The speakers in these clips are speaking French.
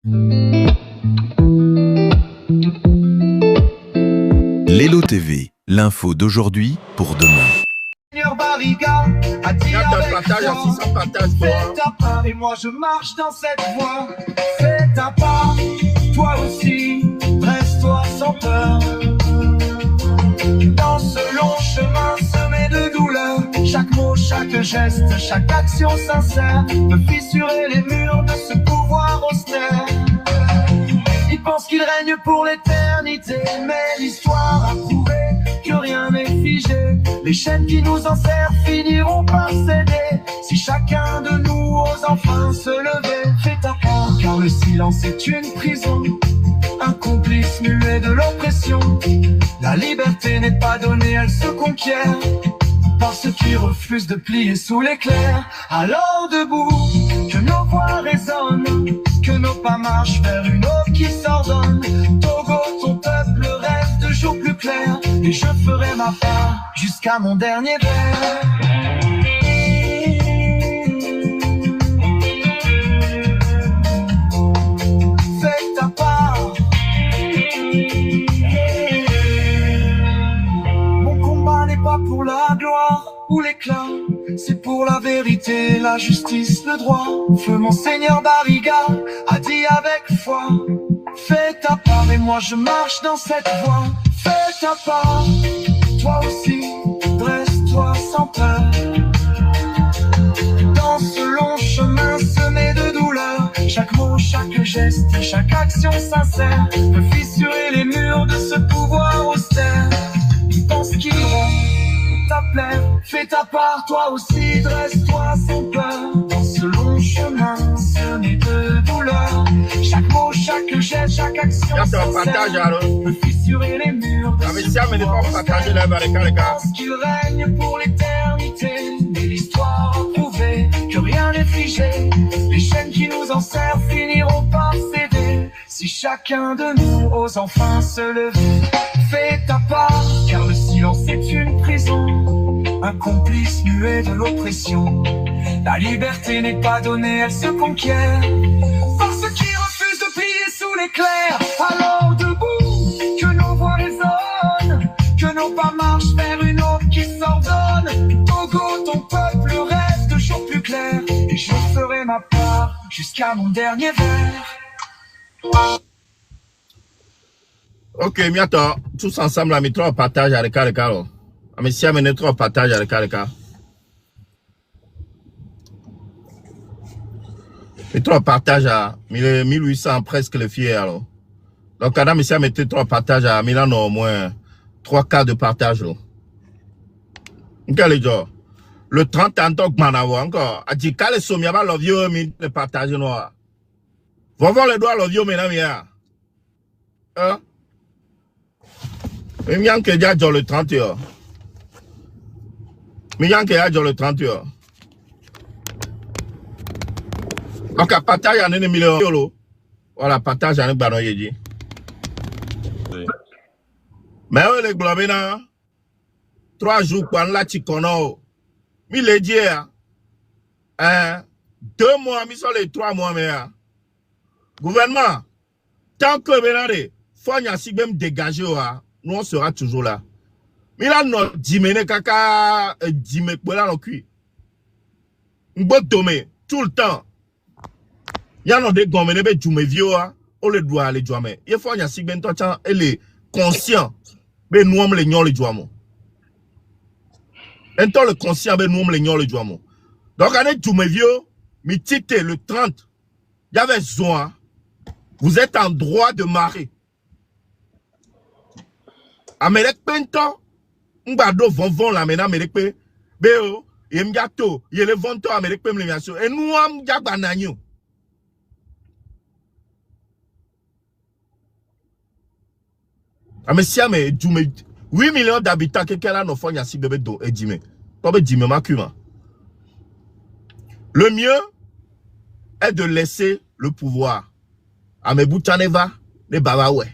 Lelo TV, l'info d'aujourd'hui pour demain. Seigneur Barriga a dit avec foi, fais ta part et moi je marche dans cette voie. Fais ta part, toi aussi, dresse-toi sans peur. Dans ce long chemin semé de douleur, chaque mot, chaque geste, chaque action sincère peut fissurer les murs de ce pouvoir austère. Il pense qu'il règne pour l'éternité, mais l'histoire a prouvé que rien n'est figé. Les chaînes qui nous enserrent finiront par céder. Si chacun de nous ose enfin se lever, fais ta part, car le silence est une prison, un complice muet de l'oppression. La liberté n'est pas donnée, elle se conquiert par ceux qui refusent de plier sous l'éclair. Alors debout, que nos voix résonnent, que nos pas marchent vers une eau qui s'ordonne. Togo, ton peuple rêve de jours plus clairs, et je ferai ma part jusqu'à mon dernier verre. Fais ta part. Mon combat n'est pas pour la gloire ou l'éclat, c'est pour la vérité, la justice, le droit. Feu mon Seigneur Barriga a dit avec foi, fais ta part et moi je marche dans cette voie. Fais ta part, toi aussi, dresse-toi sans peur. Dans ce long chemin semé de douleur, chaque mot, chaque geste, chaque action sincère peut fissurer les murs de ce pouvoir austère. Ils pensent qu'ils vont t'appeler, fais ta part, toi aussi, dresse-toi sans peur. Dans ce long chemin semé de douleur, chaque mot, chaque geste, chaque action sincère peut fissurer les murs de ce pouvoir austère. Ils pensent qu'ils règnent pour l'éternité, mais l'histoire a prouvé que rien n'est figé. Les chaînes qui nous enserrent finiront par céder. Si chacun de nous ose enfin se lever, fais ta part, car le silence est une prison, un complice muet de l'oppression. La liberté n'est pas donnée, elle se conquiert par ceux qui refusent de plier sous l'éclair. Alors debout, que nos voix résonnent, que nos pas marchent vers une eau qui s'ordonne. Togo, ton peuple rêve de jours plus clairs, et je ferai ma part jusqu'à mon dernier verre. Ok, miato, tous ensemble, la métro partage avec Caricaro. Mais si on est trop partage avec Caricaro. Métro partage à 1800 presque le fier alors. Donc, quand on mettait trop partage à Milan au moins 3 quarts de partage. Quel est le 30 ans, donc, encore. A dit, quand les sommiers, le vieux, le partage noir. Vous voir les doigts, le vieux, maintenant, hein? Mais il y a déjà dans le 30 heures. Mais il y a déjà dans le 30 heures. Donc, à partage, il y a un million. Voilà, partage, il y a un ballon. Mais les globes, 3 jours, quand là, tu connais. Mais les dieux, 2 mois, mais sont les 3 mois, mais. Gouvernement, tant que il faut même dégager, nous on sera toujours là. Mais là, nous, dimene kaka, dimene pola no kui. M'bo domé, tout le temps. Y'a non de gomme, nebe jume vieux, on le doit aller jouer. Il faut y si ben toi, elle est conscient. Ben nous, on le nyon le jouamo. En temps, le conscient, ben nous, on le nyon le jouamo. Donc, année jume vieux, mi tite le 30. Il y avait besoin. Vous êtes en droit de marrer. Amérique pento, m'bado vont la mena Amérique pe, beo, y'mgato, y'ele vonto Amérique pe m'lemiation, et nous am bananyo. Mais si ame, 8 millions d'habitants, quelqu'un là, nos fonds y'a si bébé do, et dime. Tobe dime makuma. Le mieux est de laisser le pouvoir. Ame boutaneva, ne babawe.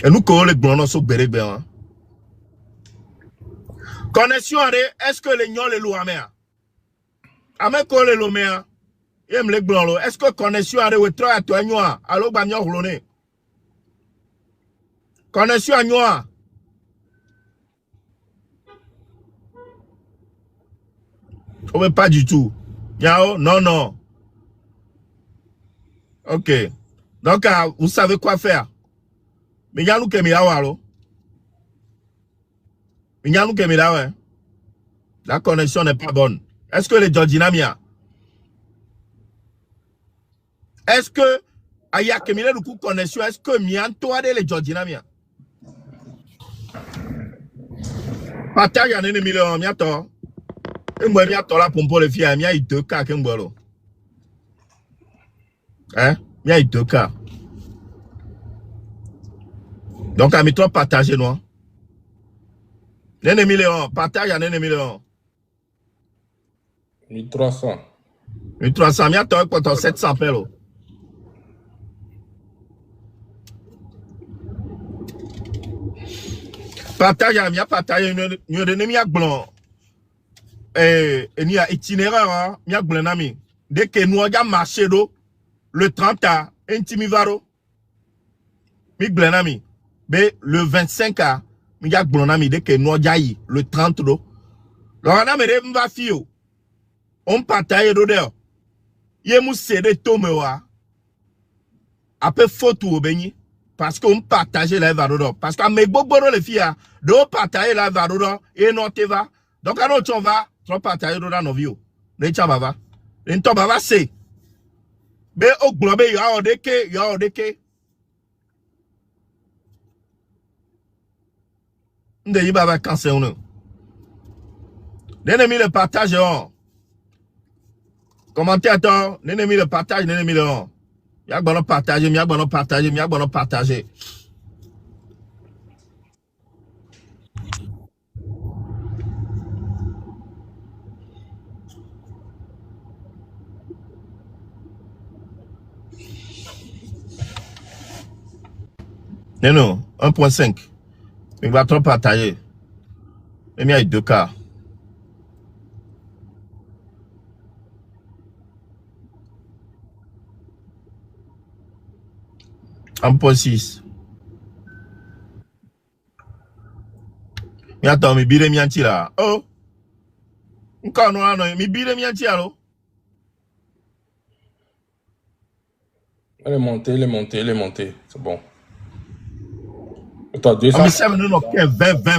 Et nous, quand les blancs sont bérébés, connexion, est-ce que les gens les louent à mer? À mer, qu'on les loue, Il me les blancs. Est-ce que connexion à retro à toi, noir? Allô, bagnon roulé. Connexion à noir. Oh, pas du tout. Yao, non, non. Ok. Donc, vous savez quoi faire. Mais y'a nous qui m'y la connexion n'est pas bonne. Est-ce que les Georginamia? Est-ce que Aya Kemile du coup connexion? Est-ce que Mianto a les Georginamia? Partage en ennemi le miato. Et moi miato là pour les filles, il y a 2 cas qui m'bolo. Hein? Il y a 2 cas. Donc, à toi partager, non? L'ennemi Léon, partage en ennemi Léon. 1300. 1300, il y a toi pour ton 700 pélo. Partage, il y a partage, il y a ennemi blanc. Et il y a itinéraire, il y a blanc ami. Dès que nous avons marché le 30 à Intimivaro, il y a blanc ami. Mais le 25 à il y a blanc ami. Dès que nous avons le 30 do. Alors, on a fait on partage d'odeur. Il y a mou cédé tomewa. Après photo au béni. Parce qu'on partage la vadodo. Parce qu'à mes beaux les filles, de partager la vadodo et non te va. Donc à notre on va, tu partager dans nos vies. Les tchabava. Les tchabava c'est. Mais au globe, il y a odeke, il y a odeke. Ndé baba cancer nous. L'ennemi le partage on. Commentateur, l'ennemi le partage, l'ennemi le on. Y'a bon partager, y'a bon partager, y'a bon partager. Non, 1.5. Il va trop partager. Il y a 2 cas. Un point 6. Mais attends, mais bire mianti là. Oh. Encore non, non, mais bire mianti alors. Elle est montée, elle est montée, elle est montée. C'est bon. Attends, 200. Ah, mais ça, nous, 15,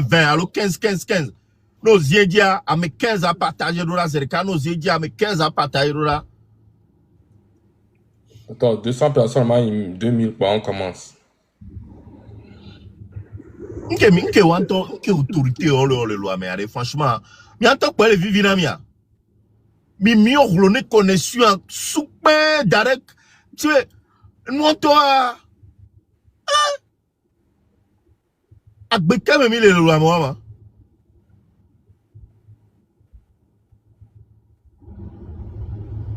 20. Alors, 15. Nos yédia, à mes 15 à partager là, c'est le cas. Nos yédia, à mes 15 à partager là. Attends, 200 personnes, 2000 quoi, on commence. Nke wanto, nke autorité, le loi, mais franchement, mais en tant que les vivre mia. Mais mieux rouler connexion, super, direct. Tu sais, nous, toi, à Beka, mais le loi, moi,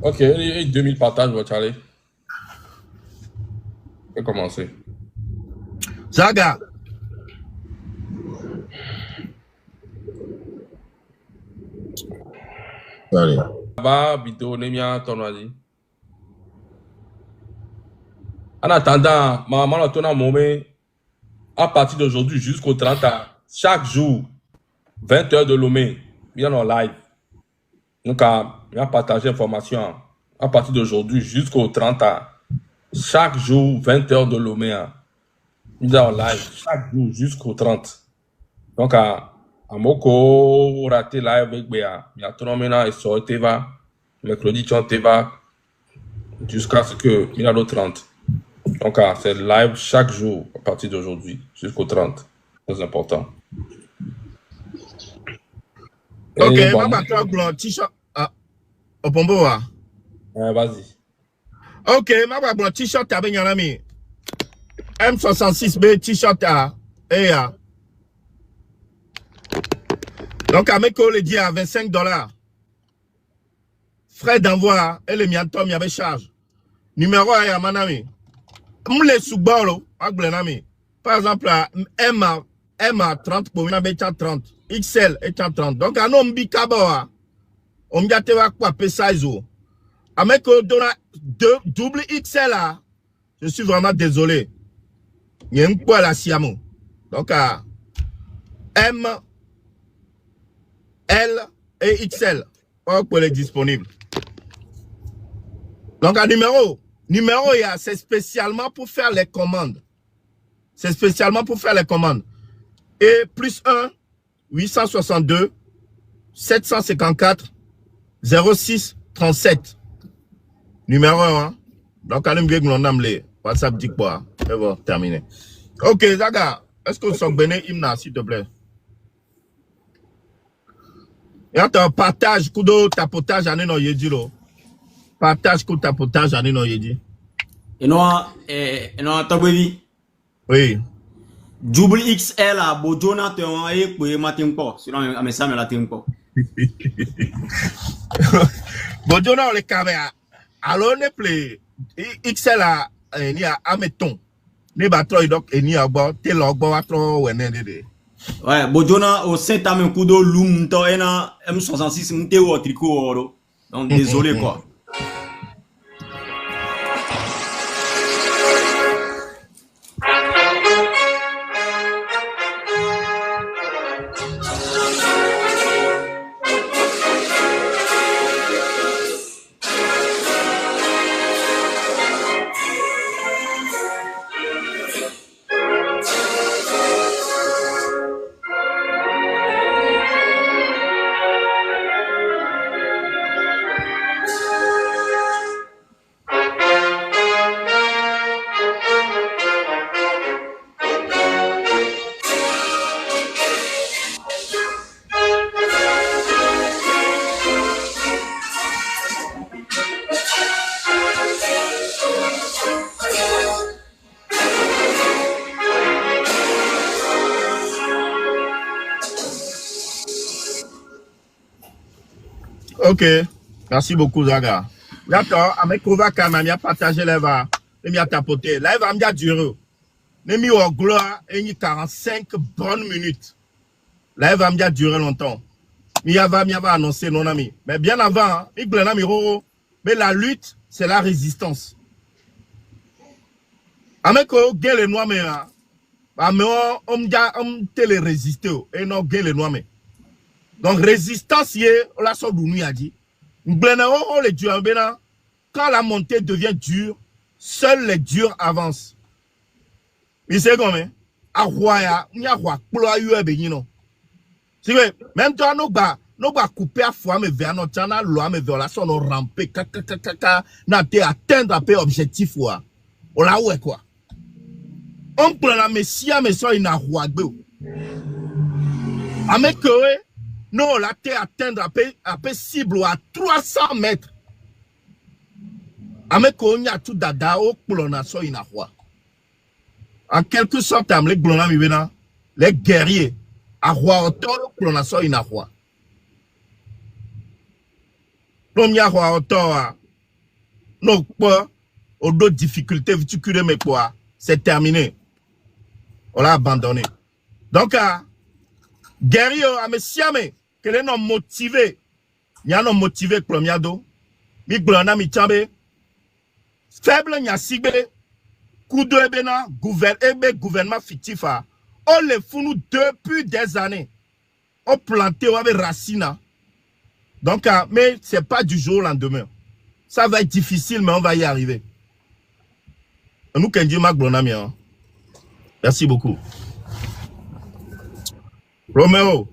Ok, 2000 partages, va aller. On va commencer. Zaga. Allez. Va, vidéo, Nemia, ton avis. En attendant, maman a tourné un moment, à partir d'aujourd'hui jusqu'au 30, chaque jour, 20 heures de Lomé, il y en a en live. Donc, il y a partagé l'information. À partir d'aujourd'hui jusqu'au 30, chaque jour, 20 heures de Lomé, il y a en live. Chaque jour jusqu'au 30. Donc, à Moko, raté live avec Béa. Il y a tout le monde qui sort Teva. Mercredi, tu as Teva. Jusqu'à ce que il y a le 30. Donc, c'est live chaque jour à partir d'aujourd'hui jusqu'au 30. C'est important. Ok, Et bon, ma blanc, t-shirt. Ah, au pombo, vas-y. Ok, ma blanc, t-shirt, avec un ami. M66B, t-shirt, et donc, à mes collègues, dit à $25. Frais d'envoi, et les miantom, il y avait charge. Numéro à mon ami. M'le sous-bolo, par exemple, M à 30 pour une 30, XL est 30. Donc, un homme bicabo, on me dit quoi, size. Avec double XL là, je suis vraiment désolé. Il y a un poil à Siamo. Donc, M, L et XL. Pour les disponibles. Donc, un numéro, c'est spécialement pour faire les commandes. C'est spécialement pour faire les commandes. Et plus 1, 862, 754, 06, 37. Numéro 1. Donc, quand même, on a les WhatsApp dit quoi. C'est bon, terminé. Ok, Zaga, est-ce que vous sommes bénis, Imna, s'il te plaît? Et un partage, coup de tapotage, année non yedi lo. Partage, coup de tapotage, année non yedi. Et non, Tabevi. Oui. Double XL à Bojona te on aille pour matin pas. Sinon, à mes ça me la tiens pas. Bojona, on les caméras. Alors, on est play. XL à, ni à Ameton. Ni batro, donc, et ni à bord, tel à bord, à trop, ou n'en Ouais, Bojona au 7 à mes coups de loum, t'as M66, m'te ou tricot. Donc, désolé quoi. Ok, merci beaucoup, Zaga. D'accord, avec Kova Kamami a partagé les va, et m'y a tapoté. Là, il va m'y durer. Il m'y a gloire, et il y a 45 bonnes minutes. Là, il va m'y durer longtemps. Il va annoncer, non, ami. Mais bien avant, il y a mais la lutte, c'est la résistance. Avec les noirs, mais on télé résister, et non, les noirs, mais. Donc, résistance, on l'a sorti d'où a dit. Quand la montée devient dure, seuls les durs avancent. Mais c'est comme même toi, nous va couper à foi, mais vers notre channel, l'homme, mais vers la son, on rampe, n'a atteindre un peu objectif, on l'a ouais, quoi. On prend la messia, mais ça, il n'a pas avec eux, non, la terre atteindre un peu cible à 300 mètres. Avec on y a tout dada au colonaso inahwa. En quelque sorte, les guerriers, à roi auto colonaso inahwa. Première roi auto, non, quoi, aux d'autres difficultés, tu cures mais quoi, c'est terminé. On l'a abandonné. Donc, guerrier, à me siame, que les non motivés, il y a non motivé, premier dos, mi glana mi chambe, faible n'y a sigbe, coup de ebena, gouvernement fictif, on les fout nous depuis des années. On planté avec racine. Donc, mais c'est pas du jour au lendemain. Ça va être difficile, mais on va y arriver. Nous, Kenji Maglonami, merci beaucoup. Roméo,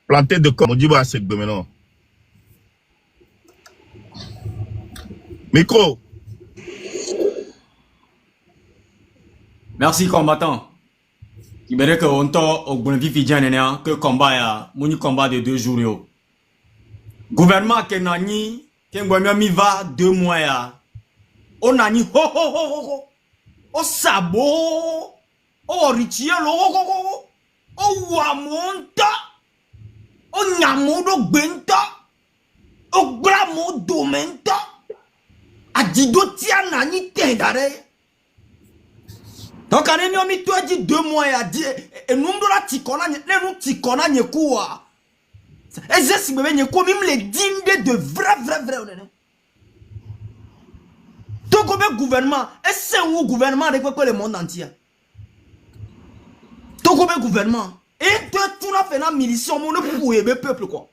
planté de corps, on dit bah c'est maintenant. Micro. Merci combattant. Il me dit que on t'a au bénéfice fidjien que combat ya, mon combat de 2 jours yo. Gouvernement kenani, kengoemia mi va 2 mois ya. On a ni ho ho ho ho ho. O sabo. O richielo ho ho ho. O wamonta. O nyamodo benta. O gramo domenta. Adido tia nani tendare. Donc, quand on a mis 2 mois à dire, et nous, la tikona, nous tikona, nyekua. Et c'est si même les dignes de vrai. Donc, comme gouvernement, et c'est un gouvernement avec le monde entier. Donc, comme gouvernement, et tout a fait la milice, on ne peut pas le peuple, quoi.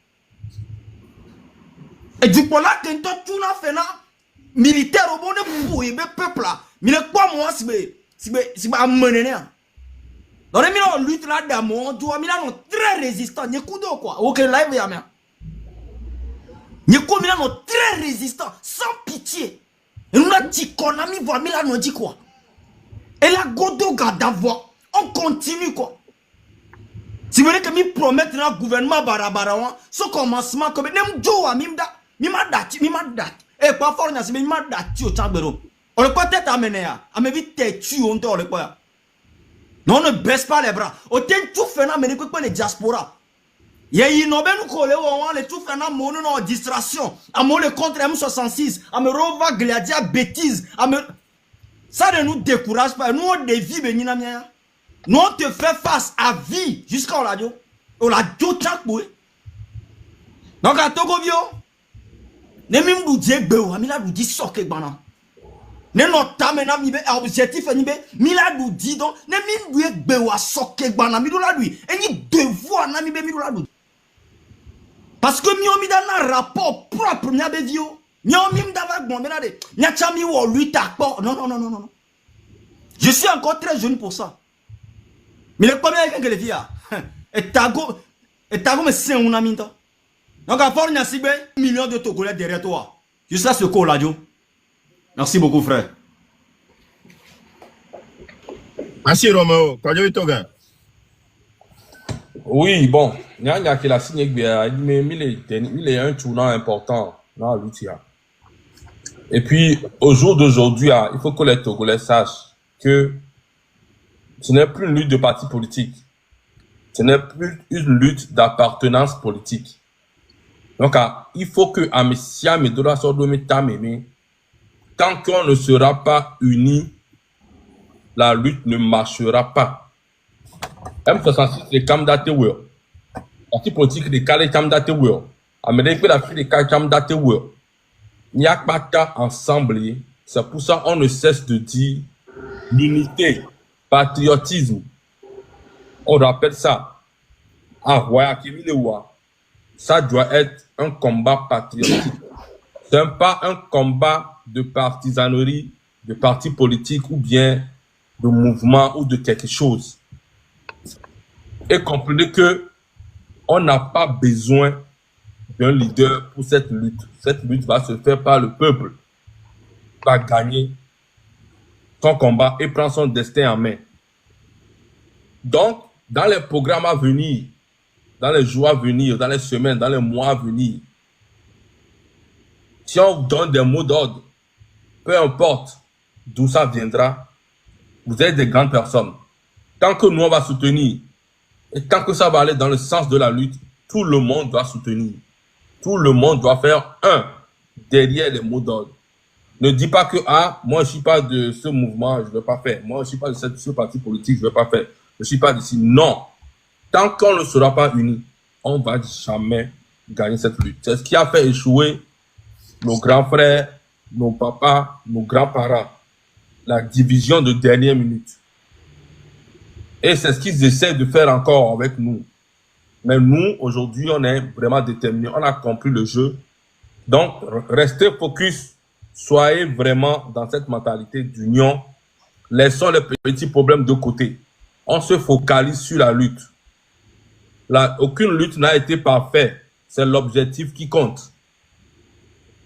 Et du coup, là, tout a fait la militaire, on ne peut pas le peuple, là. Mais quoi, moi, c'est pas amené. Dans les millions de lutte là, d'amour, on doit très résistant. N'y a quoi. Ok, live, y'a bien. N'y a très résistant, sans pitié. Et nous, avons dit qu'on a mis, voilà, Milano dit quoi. Et la godo d'avoir, on continue, quoi. Si vous voulez que nous promettons le gouvernement barabara, ce commencement, comme nous disons, mima dati. Et pas fort, mais mima dati au chambero. On ne peut pas être amené à me vite tu on te le quoi. Non, ne baisse pas les bras. On tient tout fait mais ne peut pas les diaspora. Il y a une nouvelle collègue où on tout fait mon distraction. À mon le contre M66, à me rova gladia bêtise, à me ça ne nous décourage pas. Nous on dévie benina mia. Nous on te fait face à vie jusqu'à la radio. On la chaque bout. Donc à Togovio, ne m'imdou diegbe, amila nous dit soke bana. Ne nota mena mibe objectif nibe mila du dit donc ne mi du egbe wa soke gbana mi do la lui eni devoir na mibe mi do la du parce que mi o mi da na rapport propre mi abe vio mi o mi mdava gbon mena de nya chami wo lui takpo non je suis encore très jeune pour ça mais le premier que le via et tago me c'est un ami donc à fort nya sigbe millions de Togolais derrière toi jusqu'à ce qu'on la dio. Merci beaucoup, frère. Merci, Roméo. Oui, bon. Il y a qui la signe mais il est un tournant important dans la lutte. Et puis, au jour d'aujourd'hui, il faut que les Togolais sachent que ce n'est plus une lutte de parti politique. Ce n'est plus une lutte d'appartenance politique. Donc, il faut que Amissia Medola Sordometa Meme, tant qu'on ne sera pas unis, la lutte ne marchera pas. M66, les candidates, parti politique, les candidates, Amérique, la fille, les candidates, il n'y a pas qu'à ensemble. C'est pour ça qu'on ne cesse de dire l'unité, patriotisme. On rappelle ça. Ça doit être un combat patriotique. Ce n'est pas un combat de partisanerie, de parti politique ou bien de mouvement ou de quelque chose. Et comprenez que on n'a pas besoin d'un leader pour cette lutte. Cette lutte va se faire par le peuple. Il va gagner son combat et prendre son destin en main. Donc, dans les programmes à venir, dans les jours à venir, dans les semaines, dans les mois à venir, si on vous donne des mots d'ordre, peu importe d'où ça viendra, vous êtes des grandes personnes. Tant que nous, on va soutenir, et tant que ça va aller dans le sens de la lutte, tout le monde doit soutenir. Tout le monde doit faire un derrière les mots d'ordre. Ne dis pas que, moi, je ne suis pas de ce mouvement, je ne vais pas faire. Moi, je ne suis pas de ce parti politique, je ne vais pas faire. Je ne suis pas d'ici. Non. Tant qu'on ne sera pas unis, on ne va jamais gagner cette lutte. C'est ce qui a fait échouer nos grands frères, nos papas, nos grands-parents. La division de dernière minute. Et c'est ce qu'ils essaient de faire encore avec nous. Mais nous, aujourd'hui, on est vraiment déterminés. On a compris le jeu. Donc, restez focus. Soyez vraiment dans cette mentalité d'union. Laissons les petits problèmes de côté. On se focalise sur la lutte. Aucune lutte n'a été parfaite. C'est l'objectif qui compte.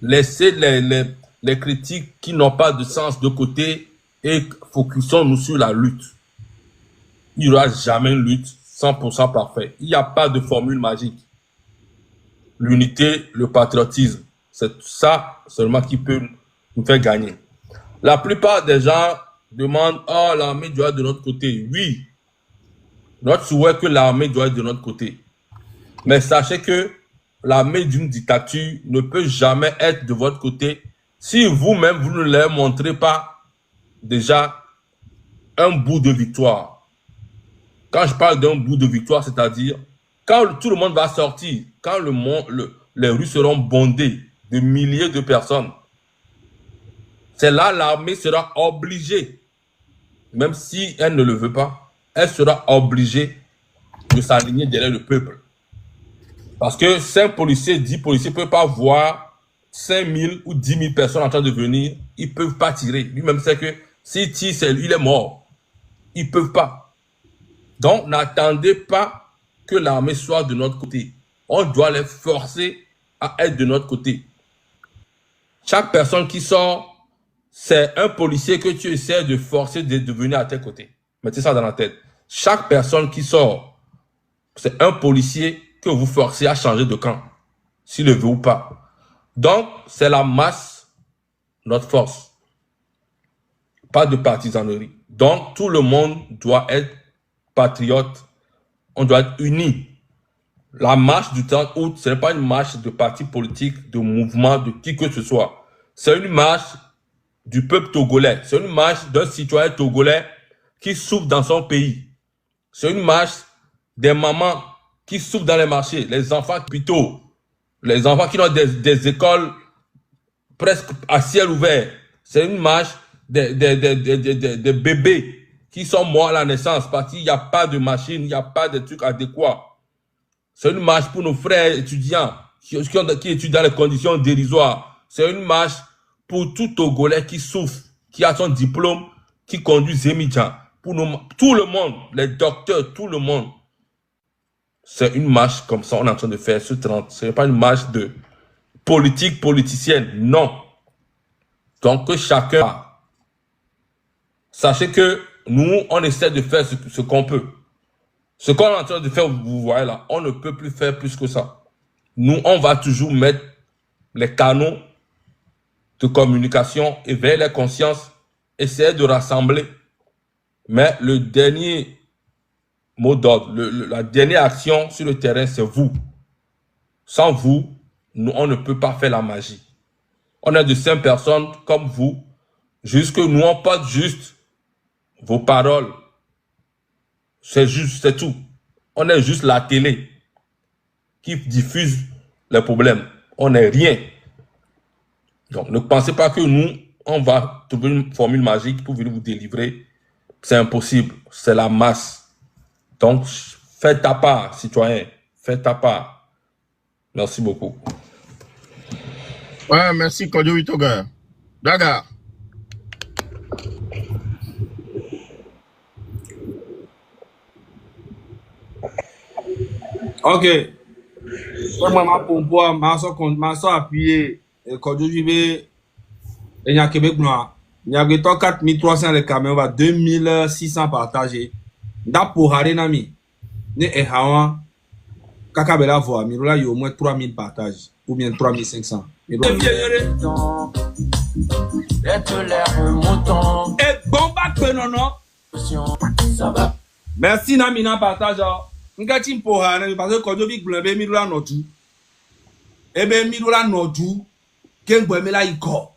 Laissez les critiques qui n'ont pas de sens de côté et focusons-nous sur la lutte. Il n'y aura jamais une lutte 100% parfaite. Il n'y a pas de formule magique. L'unité, le patriotisme, c'est ça seulement qui peut nous faire gagner. La plupart des gens demandent, l'armée doit être de notre côté. Oui, notre souhait que l'armée doit être de notre côté. Mais sachez que l'armée d'une dictature ne peut jamais être de votre côté si vous-même, vous ne leur montrez pas déjà un bout de victoire. Quand je parle d'un bout de victoire, c'est-à-dire quand tout le monde va sortir, quand les rues seront bondées de milliers de personnes, c'est là l'armée sera obligée, même si elle ne le veut pas, elle sera obligée de s'aligner derrière le peuple. Parce que 5 policiers, 10 policiers ne peuvent pas voir 5 000 ou 10 000 personnes en train de venir. Ils ne peuvent pas tirer. Lui-même sait que s'il tire, il est mort. Ils ne peuvent pas. Donc, n'attendez pas que l'armée soit de notre côté. On doit les forcer à être de notre côté. Chaque personne qui sort, c'est un policier que tu essaies de forcer de venir à tes côtés. Mettez ça dans la tête. Chaque personne qui sort, c'est un policier que vous forcez à changer de camp, s'il le veut ou pas. Donc, c'est la masse, notre force. Pas de partisanerie. Donc, tout le monde doit être patriote. On doit être unis. La marche du 30 août, ce n'est pas une marche de parti politique, de mouvement, de qui que ce soit. C'est une marche du peuple togolais. C'est une marche d'un citoyen togolais qui souffre dans son pays. C'est une marche des mamans qui souffrent dans les marchés, les enfants plutôt, les enfants qui ont des écoles presque à ciel ouvert. C'est une marche des bébés qui sont morts à la naissance parce qu'il n'y a pas de machine, il n'y a pas de trucs adéquats. C'est une marche pour nos frères étudiants qui étudient dans les conditions dérisoires. C'est une marche pour tout Togolais qui souffre, qui a son diplôme, qui conduit Zemidjan. Pour tout le monde, les docteurs, tout le monde. C'est une marche comme ça, on est en train de faire ce 30. Ce n'est pas une marche de politique politicienne, non. Donc que chacun... Sachez que nous, on essaie de faire ce qu'on peut. Ce qu'on est en train de faire, vous voyez là, on ne peut plus faire plus que ça. Nous, on va toujours mettre les canaux de communication, éveiller les consciences, essayer de rassembler. Mais le dernier mot d'ordre, la dernière action sur le terrain, c'est vous. Sans vous, nous, on ne peut pas faire la magie. On est de 5 personnes comme vous, juste que nous, on porte juste vos paroles. C'est juste, c'est tout. On est juste la télé qui diffuse les problèmes. On n'est rien. Donc, ne pensez pas que nous, on va trouver une formule magique pour venir vous délivrer. C'est impossible. C'est la masse. Donc, faites ta part, citoyens. Faites ta part. Merci beaucoup. Ouais, merci, Kodjo Itoga. Daga. Ok. Moi, ma pompe, ma so appuyé. Kodjo Jibe, et il y a Québec noir. Il y a 4300 les caméras, on va 2600 partagés. Da pour Harenami. Ne e hawa. Kakabela voix. Mirola, il y a au moins 3000 partages. Ou bien 3500. Et bomba penono. Ça va. Merci Namina partage. Ngati pour Harenami parce que Kodjo Big Blabé Mirola notu. Ebe Mirola notu. Ken Boemela iko.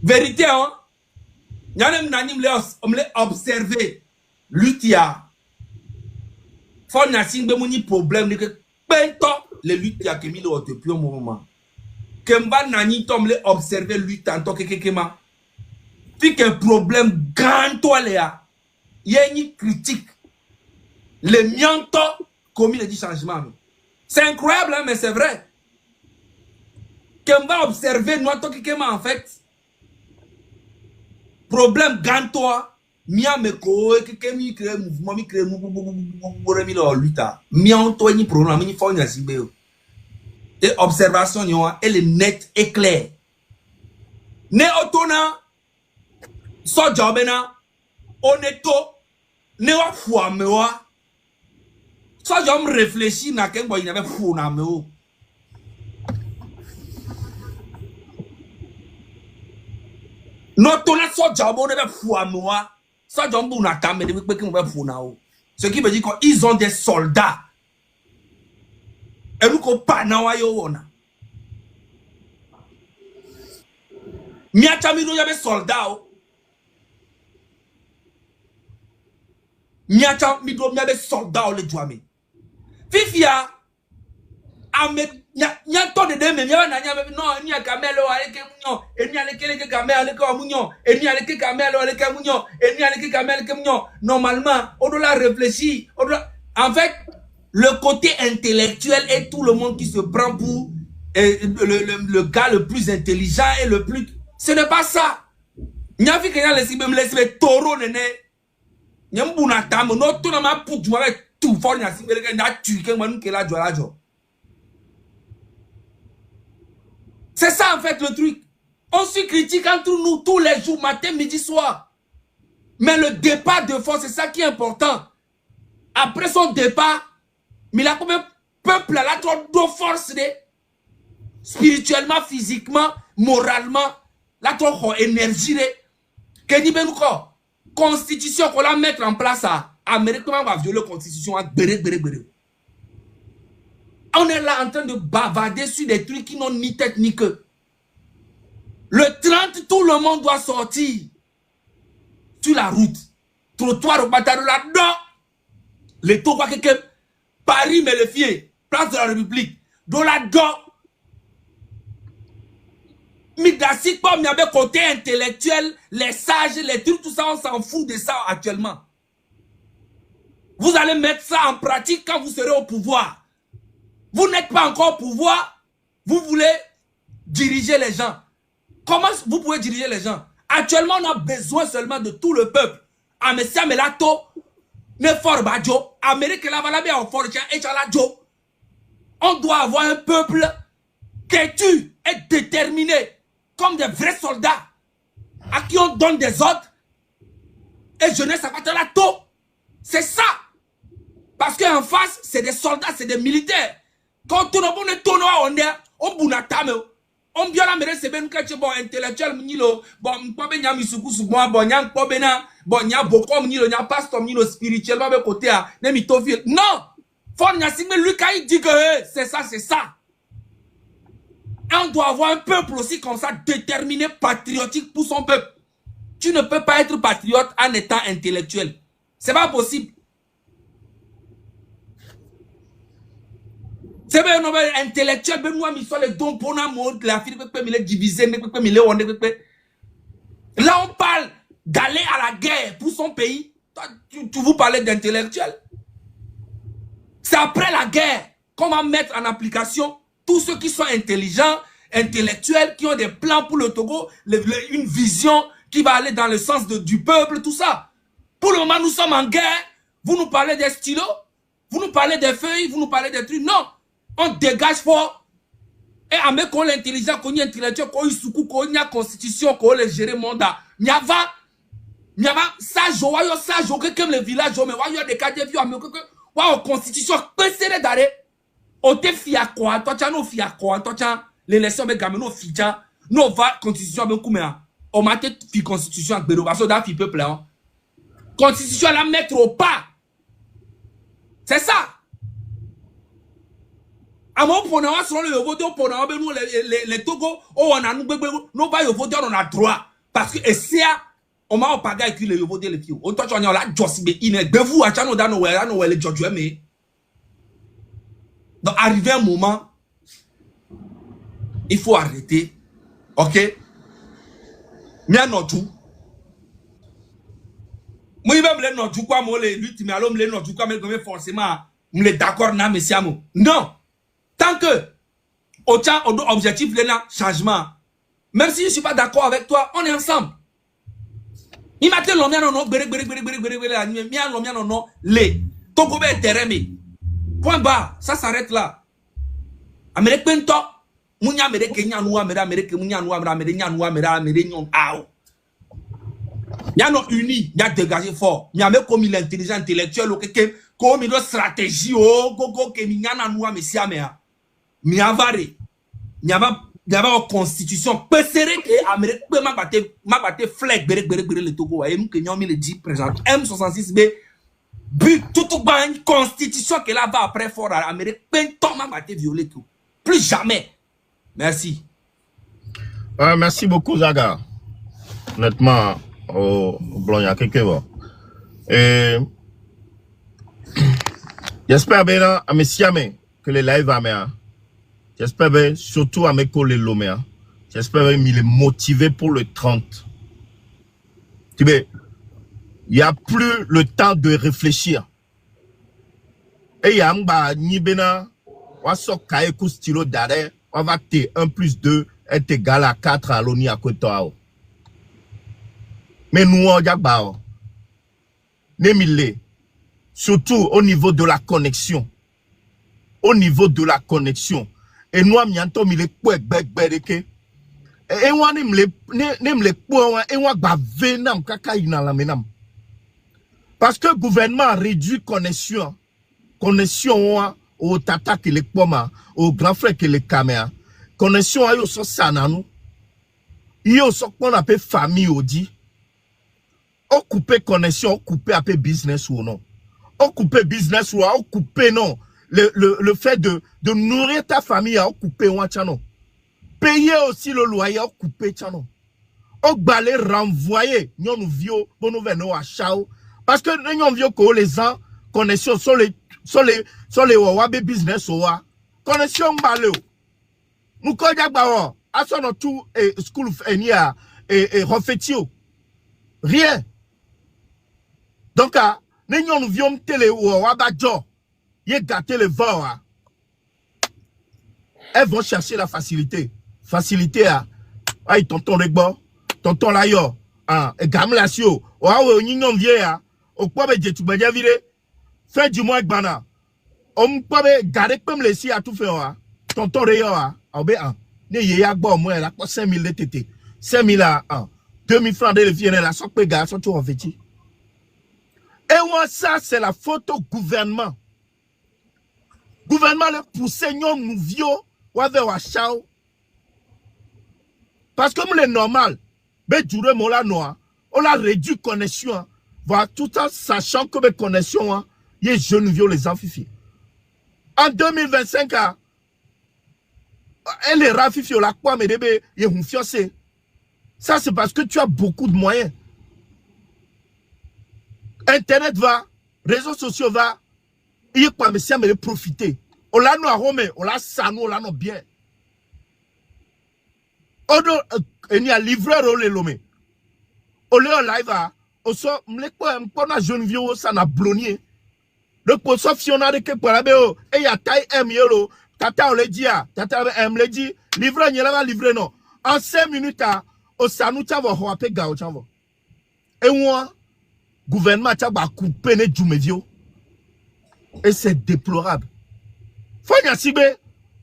Vérité, hein? Y'en nani me observer. Lutia. Faut n'assine be moni problème ni que pento le lutia que mi le depuis un moment. Kemba nani tom le observer lutia en tant que kekema. Fi que problème grand toi léa. Y'a une critique. Le mianto commis le dit changement. C'est incroyable hein, mais c'est vrai. Qu'on va observer nous en tant que en fait problème grand toi mia me ko que mi crée mouvement mi crée mi lo luta mi en toi ni problème ni faut ni simbe et observation yo elle est nette et claire ne otona so jobena oneto ne wa fwa me wa so jom réfléchir na ken boy na be fou na me o. Notre soldats ne fou à moi. Ça donne pour la caméra de fou nao. Ce qui veut dire qu'ils ont des soldats. Et nous qu'on pas na wa yo ona. Miacha mi do ya be soldat o. Miacha mi do ya be soldat o le joami. Fifia, nya to de me nya na nya no ni akamelo aleke munyo eni aleke kamelo aleke munyo eni aleke kamelo aleke munyo eni aleke kamelo aleke munyo. Normalement on doit réfléchir, en fait le côté intellectuel est tout le monde qui se prend pour le gars le plus intelligent et le plus, ce n'est pas ça. Nya fi kenya laisse toro nene nya mbuna tam no to na ma pu juma tout fort nya simbele ke na tu ke manu ke la jo. C'est ça en fait le truc. On se critique entre nous tous les jours, matin, midi, soir. Mais le départ de force, c'est ça qui est important. Après son départ, mais là comme un peuple là, trop de force, spirituellement, physiquement, moralement, là trop énergie. Que dit ben quoi? Constitution qu'on la mettre en place à Amérique, comment on va violer la constitution? On est là en train de bavarder sur des trucs qui n'ont ni tête ni queue. Le 30, tout le monde doit sortir sur la route. Trottoir au bataillon là-dedans. Les taux quoi que Paris, mais le fier. Place de la République. Dans là-dedans. Mais d'assez pas, il y avait côté intellectuel, les sages, les trucs, tout ça, on s'en fout de ça actuellement. Vous allez mettre ça en pratique quand vous serez au pouvoir. Vous n'êtes pas encore au pouvoir, vous voulez diriger les gens. Comment vous pouvez diriger les gens? Actuellement, on a besoin seulement de tout le peuple. Amesia Melato, ne Forbadjo, Amérique la valable en Forja et Chaladjo. On doit avoir un peuple têtu et déterminé, comme des vrais soldats, à qui on donne des ordres. Et jeunesse à partir de la taux. C'est ça. Parce qu'en face, c'est des soldats, c'est des militaires. Quand tout le monde est tourné, on bounatame. On vient la mère, c'est bien que bon intellectuel, bon, pas bien misuku bon, bon, y'a pas bien, bon, y'a beaucoup, y'a pas spirituellement, mais côté, non! Faut n'y a lui, quand il dit que c'est ça, c'est ça. Et on doit avoir un peuple aussi comme ça, déterminé, patriotique pour son peuple. Tu ne peux pas être patriote en étant intellectuel. C'est pas possible. C'est bien intellectuel, ben moi, mis sur les dons pour la mode, la fille peut me les diviser, là, on parle d'aller à la guerre pour son pays. Tu vous parlez d'intellectuel. C'est après la guerre qu'on va mettre en application tous ceux qui sont intelligents, intellectuels, qui ont des plans pour le Togo, une vision qui va aller dans le sens du peuple, tout ça. Pour le moment, nous sommes en guerre. Vous nous parlez des stylos, vous nous parlez des feuilles, vous nous parlez des trucs. Non, on dégage fort. Et avec l'intelligence, qu'on y intellectuel, qu'on y soukou, qu'on y a constitution, qu'on y gérer mandat. Nyava, ça joue, comme le village, mais voyons des cas de vie, waouh, constitution, peut-être d'arrêt. On te fia quoi, toi, tu fia quoi, toi, tu l'élection, mais gamin, non, fia, non, va, constitution, mais comment, on m'a fait fi constitution, mais on va se faire fi peuple, hein. Constitution, la mettre au pas. C'est ça. À mon point, selon le vote, nous, les Togo, on a nous, pas le vote, on a droit. Parce que, et c'est on m'a pas gagné que le vote, les filles. On t'a dit, on a jossé, mais il est de vous, à Chano, dans nos les George, mais. Donc, arrivé un moment, il faut arrêter. Ok? Mia non tout. Moi, même les non tout, quoi, moi, les luttes, mais alors, les non tout, quoi, mais forcément, me d'accord, na, mais c'est non. Tant que, au tient, objectif, les changement. Même si je ne suis pas d'accord avec toi, on est ensemble. Il m'a dit, l'homme, non, les. Ton gobe est terrain, point barre, ça s'arrête là. Amérique, pento, mounia, américain, amérique, mounia, américain, américain, il y a non uni, il y a dégagé fort. Il y a même comme il est intelligent, intellectuel, comme il a stratégie, il y a nous, mais il y a varié. Il y a une constitution. Peut serrer que l'Amérique peut m'abattre flag, le Togo, et nous, que nous avons le dit présent. M66B, but, tout une constitution que là va après fort à l'Amérique, peut m'abattre violer tout. Plus jamais. Merci. Merci beaucoup, Zaga. Honnêtement, au blanc, il y a quelqu'un. Et J'espère bien, à mes siamés, que les lives à mes. J'espère bien, surtout à mes collègues lomé. J'espère bien qu'il est motivé pour le 30. Tu sais, il n'y a plus le temps de réfléchir. Et il y a un ba ni bena, on va sortir un stylo d'arrêt, on va te 1 + 2 est égal à 4 à l'oni à côté. Mais nous, on a ba. Nemile. Surtout au niveau de la connexion. Au niveau de la connexion. Et nous, on a mis les coups et on a mis les coups et on a venam kaka ina la menam. Parce que le gouvernement réduit connexion. Connexion au tata qui les poma, au grand frère qui les caméras. Connexion à yo so sananou. Yo so qu'on appelle famille au dit. On coupe connexion, on coupe appelle business ou non. On coupe business ou on coupe non. Le fait de nourrir ta famille, on coupe ou non. Payer aussi le loyer, on coupe non. On balai renvoyer, nous vieux, bon nous venons à chao. Parce que nous vieux que les gens, connexion sur les wawabe business ou connexion balé. Nous connaissons pas, à son tout school et refetio. Rien. Donc, nous vions télé ou wabadjo. Yé gâté le vent. Elles vont chercher la facilité. Facilité à. Aïe, tonton Regbo, tonton Layo, et Gamlasio. Ouah, nous vient. Au quoi de tu vas dire, fin du mois, Bana. On peut garder comme les si à tout faire. Tonton Rayo, ne yé bon, moi, elle a 5 000 de TT. 5 000 à 2 000 francs de l'évier, la soque péga, surtout en fait. Et moi, ça, c'est la faute au gouvernement. Gouvernement, le poussé, nous vieux, ou avec wa chao. Parce que comme le normal, on a réduit connexion. Voilà, tout en sachant que mes connexions, il y a jeunes vieux les amphiphies. En 2025, elle est rafifiée, la quoi, mais il y a un fiancé. Ça, c'est parce que tu as beaucoup de moyens. Internet va, réseaux sociaux va, il y a quoi, mais ça me profiter. On l'a nous à Rome, on l'a sanou, on l'a nous bien. Il y a livreur au lomé. On l'a live à, on sort, on jeune vieux, ça n'a blonnier. Le poisson fiona de quelque part, et il y a taille M yolo, tata on l'a dit, tata M l'a dit, livreur, il y a pas livré non. En 5 minutes, au sanou, tu vas voir, gao, et moi, gouvernement, tu vas couper les djumevio. Et c'est déplorable. Faut y sibe,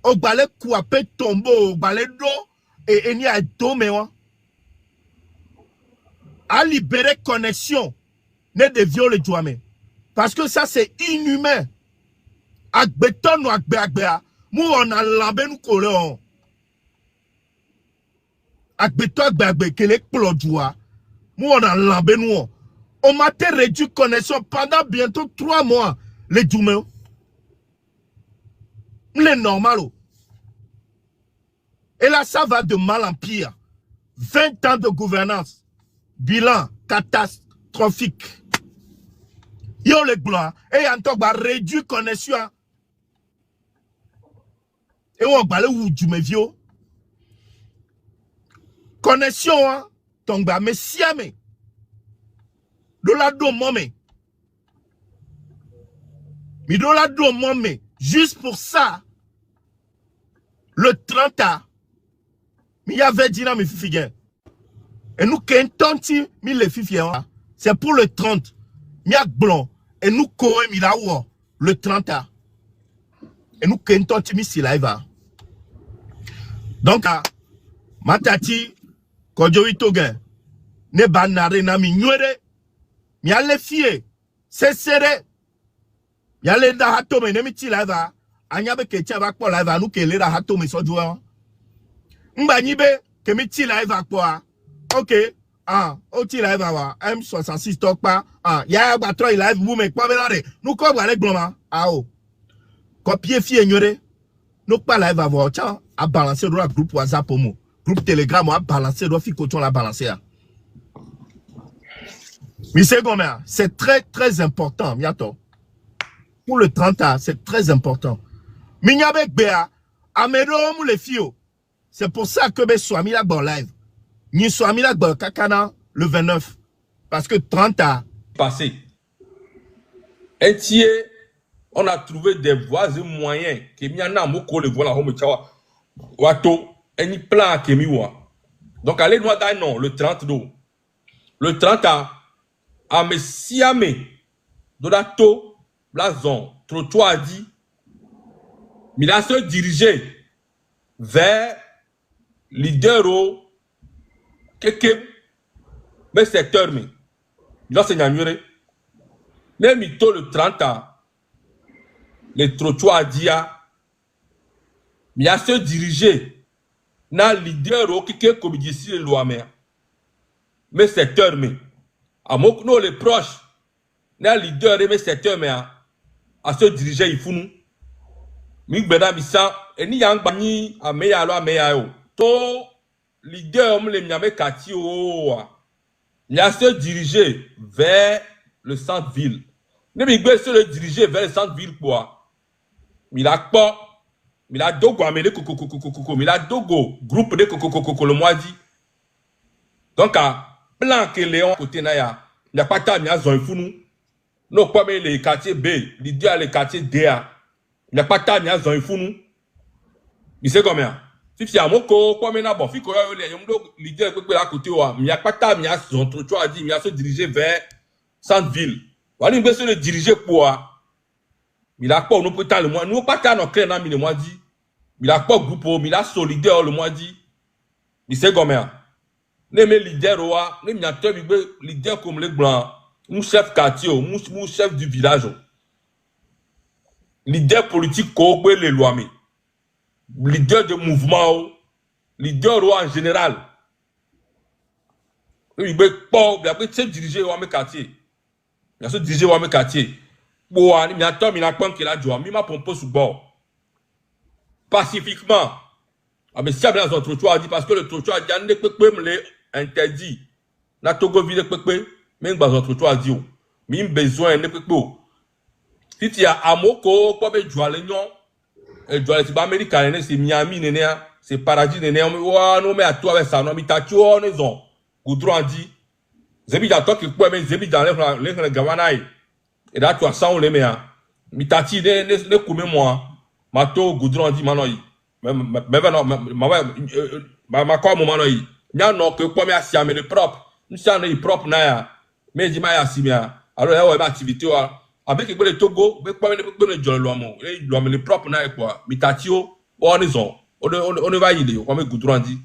au balai kouapé tombeau, au balai d'eau, et il y a deux mais à libérer connexion, ne de violer douame. Parce que ça c'est inhumain. Ak béton ou ak béa, nous on a lambé nous colons. Ak béton ak béa, que les clodoua, nous on a lambé nous. On m'a réduit connexion pendant bientôt 3 mois, les doumes. Les normal. Et là, ça va de mal en pire. 20 ans de gouvernance. Bilan catastrophique. Yo les blancs. Et on va réduire connexion. Et on va aller où du mévio. Connexion, donc bah mais siamé. De la do momé. Mais de la do momé. Juste pour ça, le 30 ans, il y avait dit, mais fifi, et nous, qui est les fifi, c'est pour le 30, il y a blanc, et nous, le 30 ans, et nous, qui est mis si live. Donc, matati, kodjoui togen, ne banare na mi nyere, mi ale fie, c'est serré. Yale da hatome ne mi ti live anyabe ke tia va ko live anu ke le da hatome so juwa mba nyibe ke mi ti live akwa OK o ti live wa M66 tok pa ya gba tro live mu me pa belare nu ko gba le gloma o copier fie nyore nu pa live wa cha a balancer do groupe WhatsApp mo groupe Telegram a balancer do fi coton la balancer mi c'est comme c'est très très important miato. pour le 30A, c'est très important. Mignabek Béa, Amedo les filles. C'est pour ça que ben soit mis là bon live. Ni soit mis là bon kakana le 29. Parce que 30A. Passé. Un tiers, on a trouvé des voies et moyens. Qui m'y en a beaucoup le voilà homme chawa. Wato, un plan qui m'y wa. Donc allez nous dire non le 30 d'eau. Le 30A, à me siame de la to, la zone, trottoir dit, mais là se diriger vers leader au quelques mais secteur mais il a s'ennuyer les mythos le 30A les trottoirs dit mais à se diriger na leader au quelques comme ici le loi mais secteur mais à mon les proches na leader mais secteur mais à se diriger il faut nous mi gbena bisa eni yang bani ameya lo ameya yo to leader on le miame kati o il a se diriger vers le centre ville ne mi gbe se le diriger vers le centre ville quoi il a pas il a dogo amene kokokokoko il a dogo groupe de kokokokoko le mois dit donc à plan que Léon côté na ya il a pas ta mi azon funu no pas mais les quartiers B leader les quartiers D il n'y a pas de temps, il y a un fou nous. Il sait combien? Si tu as mon co, quoi maintenant, bon, fille, l'idée est que à côté, il n'y a pas de temps, il y a son trottoir, il y a se diriger vers centre-ville. Voilà, il veut se diriger pour. Il a pas, nous peut le mois, nous pas tant, nos clés, le mois dit. Il a pas groupe, il a solidaire le mois dit. Il sait combien? Les leaders, les leaders comme les blancs, nous chef quartier, nous chef du village. Leader politique ko les lois mais leader de mouvement leader en général il veut pas il a se diriger au quartier il a se diriger au quartier bon il a tant il a pas qu'il a joie mi ma pompe sous bord pacifiquement ah mais si a bien dans trottoir dit parce que le trottoir dit ne peut me les interdit la Togo ville peut même dans un trottoir dit mais besoin ne peut pas. Si tu as Amoko, quoi ben jouer les noms, c'est pas américain, c'est Miami, c'est paradis, non mais à toi avec ça, non mais t'as tué en maison. Goudron dit, Zébi j'attends que quoi mais Zébi dans les gavanaï. Et là tu as ça on les met. Mais t'as tiré les coups moi. Mato Goudron dit manoi. Mais non, ma quoi mon manoi. N'y non que quoi mais assis mais le propre. Nous sommes propre na. Mais dis moi assis bien. Alors là activité avec les Togo, mais quoi les gens le propre na quoi, mitatio on va y aller comme Goudron dit.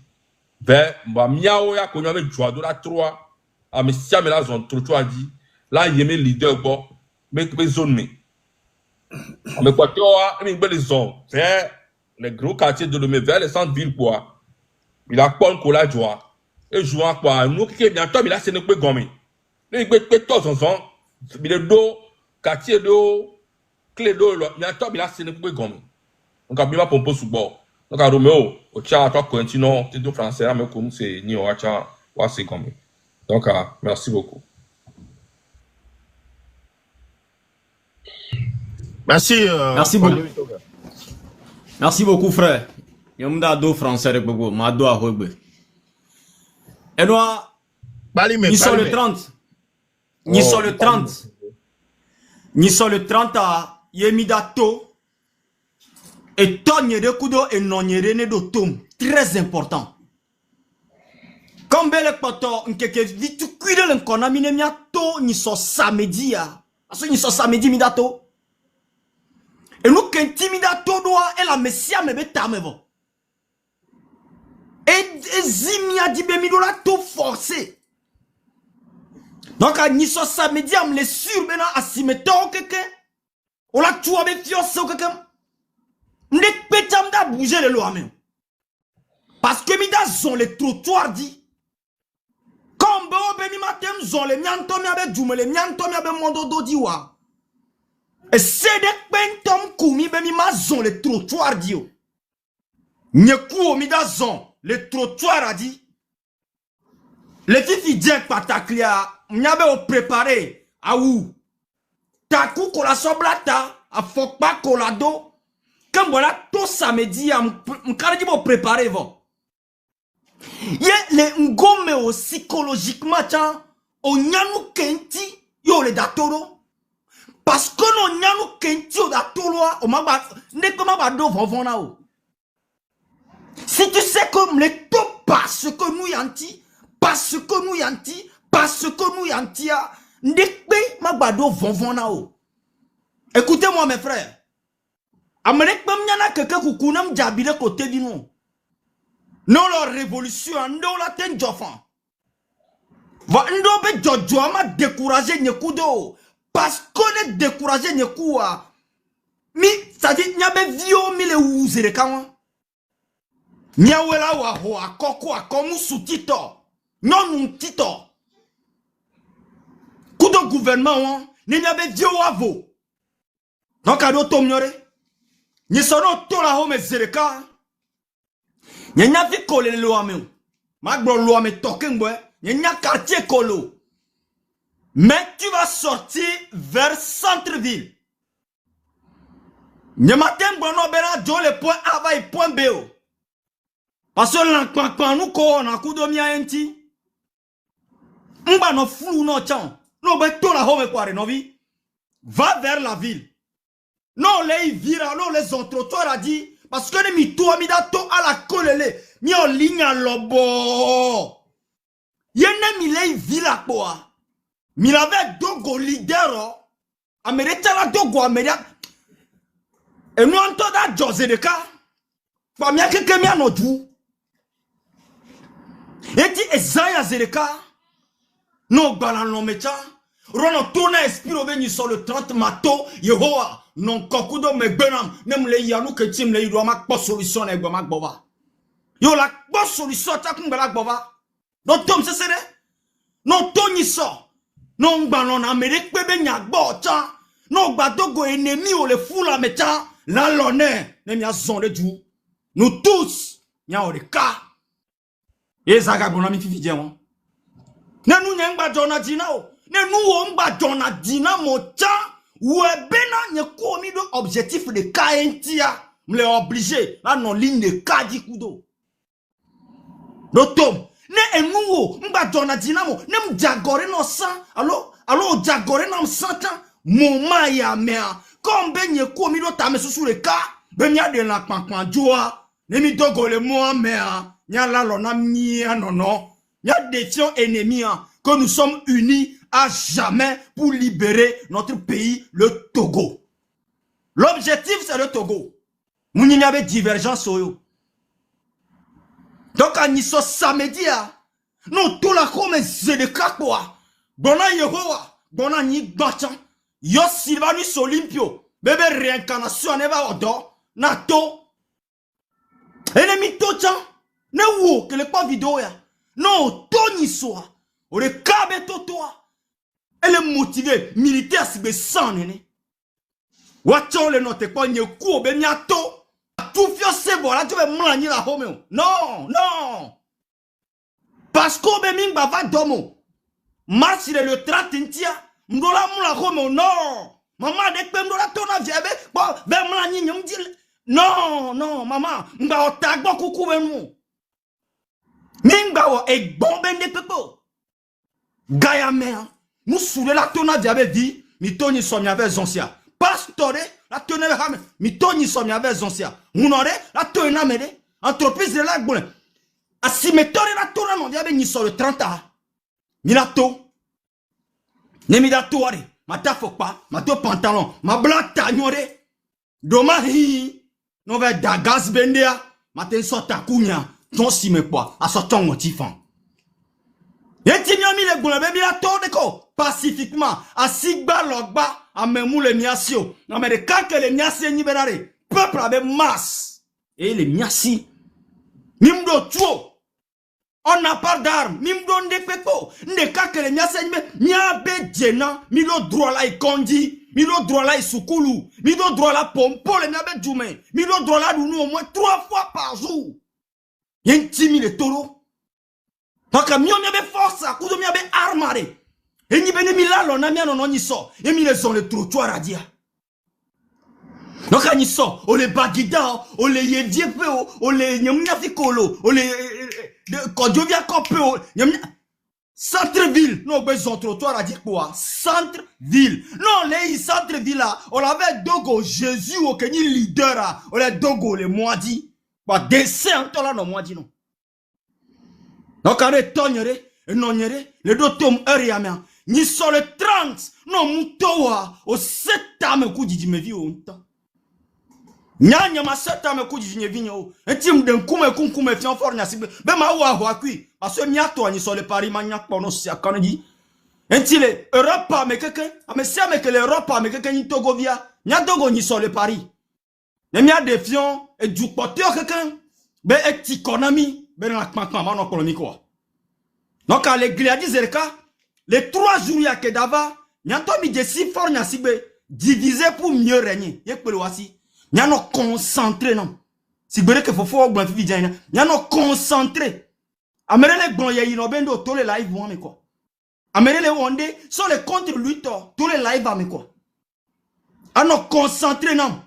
Ben bah miao ya konyo avec joie de la 3 à me siam la zone trottoir dit là il y leader bon mais zone mais quoi toi mais les zones vers les gros quartiers de Lomé vers les centres ville quoi. Il a pas un la joie et jouant quoi nous qui bien toi il a c'est ne peut gommer. Il peut tous ensemble il est dos quartier d'eau, clé d'eau, il y a un top, il a séné pour gommer. Donc, il va pomper sous bord. Donc, à Roméo, au tcha, toi, continue, tu es français, mais comme c'est ni au tcha, ou c'est gommer. Donc, merci beaucoup. Merci. Merci beaucoup. Merci beaucoup, frère. Il y a un dos français avec beaucoup, ma dos à Rogbe. Et nous, ils sont le 30. Ils sont le 30. Ni sur le 30 à Yemidato et Tonye de Kudo et Nonyere ne do tom. Très important. Comme belle poto, nkeke vitu cuire l'encona mine miato ni so samedi ya. Parce que ni so samedi midato. Et nous qu'intimidato doit et la messia me betamevo. Et zimia di bemidola tout forcé. Donc, à Nisso samedi, on les sûr maintenant à s'y mettre au quelqu'un. On l'a tué avec fios au quelqu'un. On est pétam da bouger les lois même. Parce que mida zon les trottoirs dit. Comme beau beni matem zon les miantomi avec djoume les miantomi avec mondo do diwa. Et c'est des pentom koumi beni ma zon les trottoirs dit. Nyekou mida zon les trottoirs a dit. Les filles disent pataklia. M'yabe au préparé à où takou kola soblata a fokpa kolado. Quand voilà tout samedi, m'karadi bo préparer vo. Ye le ngome o psychologiquement tiens, o nyanu kenti yo le datoro. Parce que no nyanu kenti o datoro o maba ne ko maba do vonvona o. Si tu sais comme les top parce que nous yanti, parce que nous yanti, parce que nous yanti a ndekbe maba do vonvona o. Écoutez-moi mes frères. Amérique même yana quelqu'un qui kunam jabile côté du nous. Non la révolution ndo la ten jofan. Va ndo be jojo ama décourager nyekudo parce qu'on est découragé nyekua. Mi ça dit nyabe vio mi le uzere kanwa. Nyawela wa ho akoko akomu sutito. Non tito. Kudo gouvernement ne nyabe vio wavo. Donc ado tomnyore. Ni sono to la home zereka. Nyanya vi kole le loame. Magbo loame token boy. Nyanya quartier kolo. Mais tu vas sortir vers centre-ville. Nyamatem bono bera jo le point A va et point B. Parce que l'encpankpan nous ko na kudomi a enti. Mba no flou no chan. No be to la home kware no vi. Va vers la ville. Non, les vira, non, les entretoirs a dit, parce que les mito amidato à la colele, mi en ligne à lobo. Yene mi les vira quoi. Mi l'avait dogo leader, américain la dogo américain. Et nous entendons José de cas. Pas bien que quelqu'un m'y a tout. Et dit, et ça y a zéka. Non, balan non métier. Rono tourne esprit au venu sur le 30 mato, Yehowa. Non, kokudo me benam, nem le yanou que tim le yidwa mak pas solution ne gwa mak bova. Yo la pas solution ta kumbela bova. Non tom se sere. Non toni so. Non banon Amérique bebe nyak bo cha. Non badogo ennemi ou le fula meta. La lonne, nem ya zonde du. Nous tous, nya o de ka. E zaga bonami fifi djemo. Ne nous nyangba jona dina o. Ne nous omba jona dina mo cha. Ouais, bena nye komi do objectif de KNTIA. M'le obligé. Là, non, ligne de Kadi Kudo. Dotom. Ne enouo. M'ba jona dinamo. Ne m'jagore no sang. Alors, jagore no santan. Moma ya mea. Comme ben nye komi do tame sous le cas. Ben ya de la pankwan joa. Ne mi dogo le moa mea. Nya la lona mia non. Nya défiant ennemi. Que nous sommes unis. À jamais pour libérer notre pays, le Togo. L'objectif, c'est le Togo. Nous n'y avait divergence. Donc, à Nisso samedi, nous tous la comme c'est de quoi. Bona Yehowa, bona ni bachan. Yo Sylvanus Olympio. Bébé réincarnation ne va odo. Nato. Ennemi tochan. Ne wo que le pas vidéo ya. Non, Tony soa. Ou le cabe toi. Elle est motivée, militaire, c'est sans nene. Watchon le note pas, n'y a coup, ben y'a tout. Tout fier, c'est bon, là, tu vas m'lagner la home. Non, non. Parce qu'on ben ming bava domo. Mars, il est le 30 intia. M'dola m'la home, non. Maman, dès que m'dola ton avion, bon, ben m'lagner, n'y m'dit. Non, non, maman, m'ba otag, bon, coucou, ben mou. Ming wa, et bon, ben de pepo. Gaya mea. Nous soulez la tona diabe dit, mi toni somia avec zonsia. Pastore, la tona avec mi toni somia avec zonsia. Unore, la tona mede, entreprise de la boule. Asimetore la tona non diabe ni sur le 30 ans. Mi la to. Ne mi la to are, ma ta faut pas, ma to pantalon, ma blanc tagnore. Doma hi, non va da gaz bendea, ma ten sota kunya, ton si me quoi, a sortant motifan. Et tu m'as mis les boulons, mais la tour de quoi? Pacifiquement, à Sigba Logba, à Memou les miasio. Non, mais quand que les miasio libérés, peuple avec masse. Et les miasi, Mimdo tuo. On n'a pas d'armes, Mimdo ndepepo. Ne quand que les miasio niabe djena, milo droit la ikondi, milo droit la isukulu, milo droit la pompo, les miabe djoume, milo droit la nounou au moins 3 fois par jour. Y'en timi les taureaux. Parce que mi avait force, kudo mi avait armé. Et ni bene mi la lona mi anon ni so. Et mi les ont le trottoir à dire. Donc, quand ils sont, on les bagida, on les yediepe, on les nyamniafikolo, on les kodjovia kopeo, centre-ville. Non, besoin trottoir à dire quoi? Centre-ville. Non, les centre-ville là, on avait Dogo Jésus, au Kenya leader là, on les Dogo, les moidi. Bah, dessin, toi là, non, moidi, non. Donc, quand on tonnere, non, les deux tomes, rien, ni sur le 30, non, moutoa, au 7 ans, coup, dit, me vie, au temps. Nyanya ma 7 ans, coup, dit, me vie, au. Un team d'un coup, me fiant fort, n'a si, ben, ma ouah, qui, parce que miato, ni sur le Paris, maniac, pour nous, si, à Canadi. Un tile, Europe, mais quelqu'un, mais si, mais que l'Europe, mais quelqu'un, ni Togovia, n'a dogo, ni sur le Paris. Ne mia défiant, et du pote, quelqu'un, ben, et ti konami, ben, la maman, non, pour le micro. Donc, à l'église, les 3 jours, il y a que d'abord, il y a un de si fort, divisé pour mieux régner. Il y a que le voici. Il y a un concentré, non. Si vous voulez que vous fassiez il y a un concentré. Américain, les bons, il y a une bande tous les lives, mais quoi. Américain, les Wandé, sont les contre lui, tous les lives, mais quoi. Un concentré, non.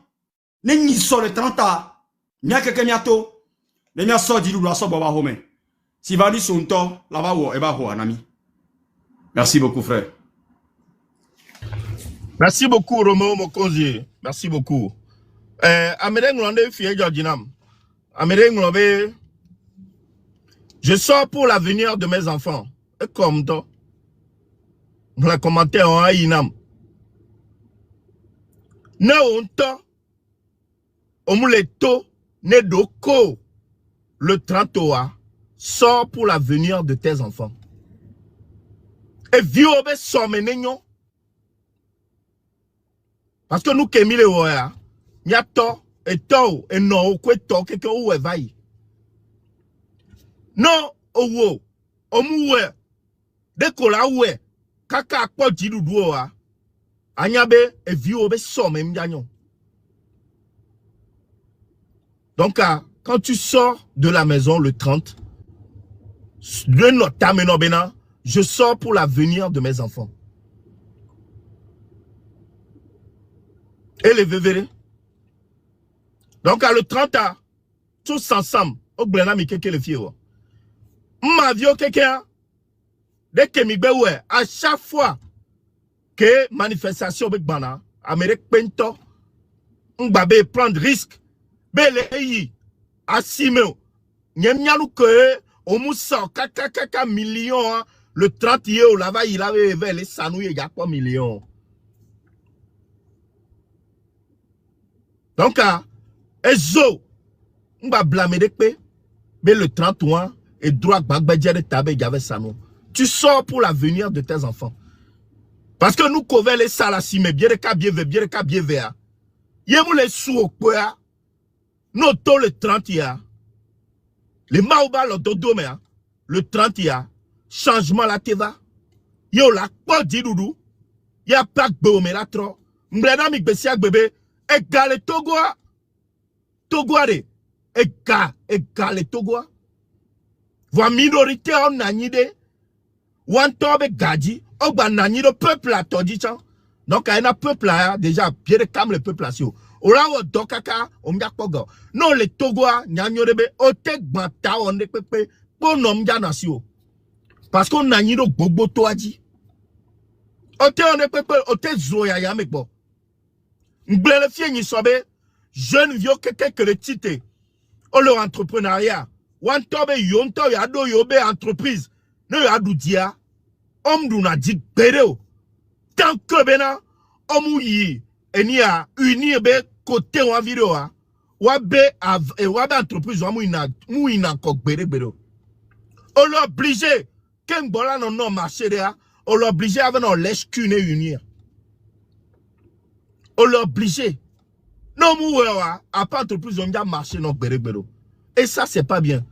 N'est sur le 30 ans. Il y a quelqu'un bientôt. Les miens sortent du loup, baba home. Si va dire son temps, là-bas, et bah, un ami. Merci beaucoup, frère. Merci beaucoup, Romo Mokonzi. Merci beaucoup. Américain Nglandé, fier Jordinam. Américain Nglandé, je sors pour l'avenir de mes enfants. Et comme toi, dans les commentaires, on a inam. Ne honte, omuleto, ne doko, le 30 oa, sort pour l'avenir de tes enfants. Et viobe sommenegnon. Parce que nous kemi le oya, nya to, et to, et non, kwe to, quelqu'un ou evaille. Non, owo, omuwe, dekola ouwe, kaka akpo jidudu oa, anyabe, et viobe sommenegnon. Donc, quand tu sors de la maison le 30, de notre tamenobena, je sors pour l'avenir de mes enfants. Et les vévérés. Donc, à le 30 ans, tous ensemble, au Glenami, quelqu'un le fier. Ma vie, quelqu'un, dès que mi à chaque fois que manifestation avec Bana, Amérique Pento, on va prendre risque, belle assimé, nyemnyalu que, au moussa, kaka millions, le 30 years, là-bas, il avait les sanouilles, il y a quoi millions. Donc, ezo, on va blâmer des paix, mais le 31, et droit, bagbadja de tabé, il y avait sanou. Tu sors pour l'avenir de tes enfants. Parce que nous, couvrons les salassi, mais bien de cas, bien vert. Yemou les sous au quoi, nous, tôt le 30 years, les maouba, le dodo, le 30 years, changement la teva. Yo la pas dit doudou. Y'a pas de beau mais la trop. M'blena mi besiak bébé. Égale Togoa. Togoa de. Égale Togoa. Voix minorité en nanide. Wantobe gadji. Oba nanide peuple à todi chan. Donc il y a un peuple là déjà bien de cam le peuple là si. Ora o dokaka o mya pogo. Non le Togoa nyanyorebe o te gbanta on de pepe. Pour nom mya nasio. Parce qu'on a nido bobo toaji. Ote on est pepe, ote zoya ya mekbo. M'blé le fie ni sobe, jeune vieux quelqu'un que le titre. O leur entrepreneuriat. Wan tobe yonto ya do yobe entreprise. Ne ya du dia. Om du na dik bereo. Tant que bena, omu yi, eni a uni be côté wa vidéo a. Wabe entreprise wa mu ina kok bereo. On l'oblige, quand on non marché là, on l'oblige avec nos lèches qu'une unir. On l'oblige. Non, mouwa, à part entreprise, on a marché non bérébedo. Et ça, c'est pas bien.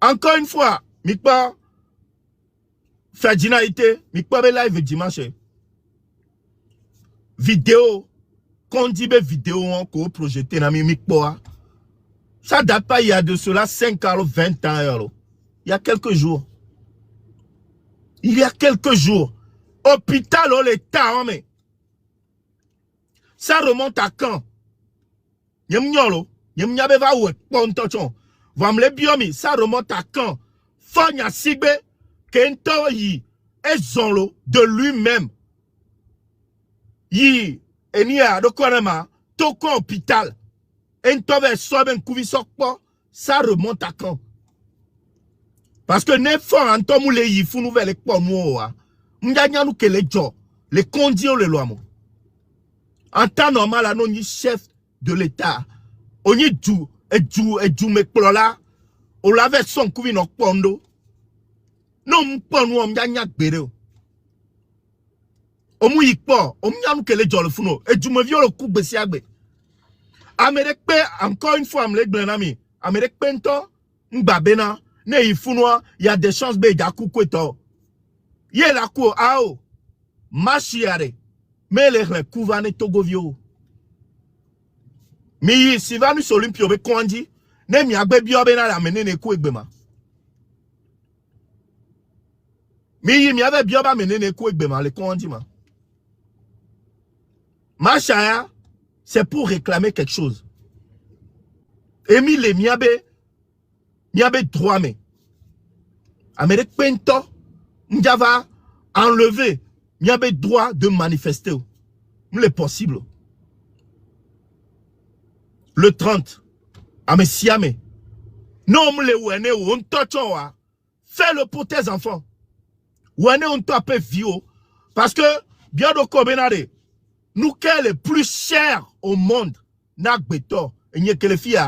Encore une fois, Mikpa, Ferdinalité, Mikpa, live dimanche. Vidéo, qu'on dit vidéo, qu'on projette, Mikpa. Ça date pas il y a de cela 5 ans, 20 ans. Il y a quelques jours. Il y a quelques jours. Hôpital, on l'État, mais. Ça remonte à quand? Nyem nyolo, nyem nyabe va ou pontochon. Vam le biomi, ça remonte à quand? Fonya sigbe, kento yi, et zonlo de lui-même. Yi, enia, de konema, toko hôpital. Entove soben kuvisokpo, ça remonte à quand? Parce que ne font antomu le yi fou nouvelle ekpo noua. Mganya nou ke le jo, le kondio le loamo. En temps normal, là, non, chef de l'État. On y djou, et djou me plola. On l'avait son couvi no pondo. Non, m'ponou, m'yanyak bere. On mou yikpo, on m'yanou ke le jol funo. Et djou me vio le coup besiagbe. Amérique pe, encore une fois, m'lek blenami. Amérique pento, m'babena, ne yifunoa, y a des chances be yakou kweto. Ye la kou, ao. Machiare. Mais les couvane togovio. Mi si va nous solimpio be kondi, ne mi agbe biobe na la mene ne ku egbema. Mi ave bioba mene ne ku egbema le kondi ma. Machaya, c'est pour réclamer quelque chose. Et mi le miabe droit me. Amérique pento, m'java enlever. Il y avait droit de manifester. C'est possible. Le 30. À Messiame. Non, on fais le pour tes enfants. On tape vieux. Parce que, bien de Kobenade, nous qui est le plus cher au monde, n'a béton. Et n'y a que les filles,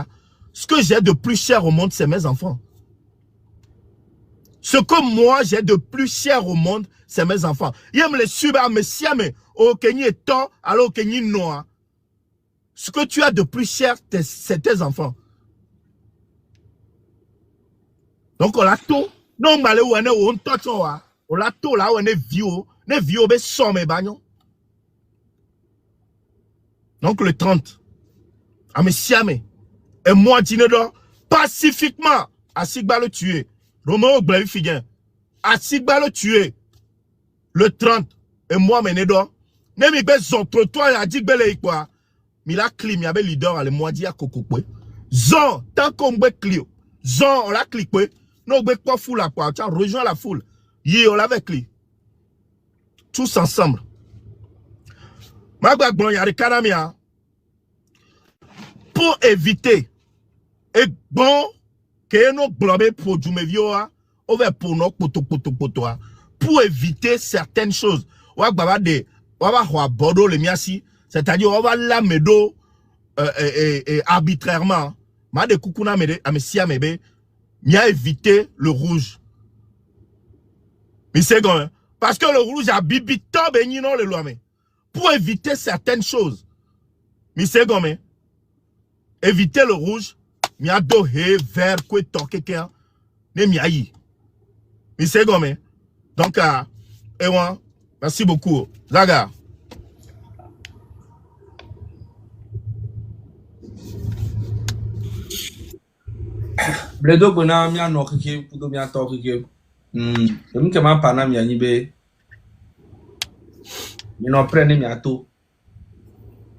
ce que j'ai de plus cher au monde, c'est mes enfants. Ce que moi, j'ai de plus cher au monde, c'est mes enfants. Yem les suba me siame au Kenya est tort alors au Kenya noir. Ce que tu as de plus cher, c'est tes enfants. Donc on l'a tout. Non, malé ou on touche on l'a tout là on est vieux, ne vieux be somme bagnon. Donc le 30. À me siame et moi Dinedo pacifiquement à Sigba le tuer. Roméo Blavi Figuin. À Sigba le tuer. Le 30, et moi, menedo, ne mi bez entre toi, a dit belle quoi. Mi la clim, yabe leader, ale moadi a kokokwe. Zon, tant qu'on be clio. Zon, on la clique, non, be quoi foule à quoi. Tiens, rejoins la foule. Yi, on l'avait cli. Tous ensemble. Magba bon, y'a kanamia. Pour éviter, et bon, que nous globé pour du mevioa, on va pour nous, poto. Pour éviter certaines choses. On va Bordeaux le miasi, c'est-à-dire on va la medo arbitrairement. Ma de kukuna mede amesia mebe, mia éviter le rouge. Mais c'est comme parce que le rouge a bibi top et non le loi. Pour éviter certaines choses. Mais c'est comme éviter le rouge, mia do he vert quoi toke kia ne mia yi. Mais c'est comme donc, Ewan, merci beaucoup. Zaga. Bledo bona mia no kike pudo mia to kike. Emi ke ma pana mia ni be. Mi no prene mia to.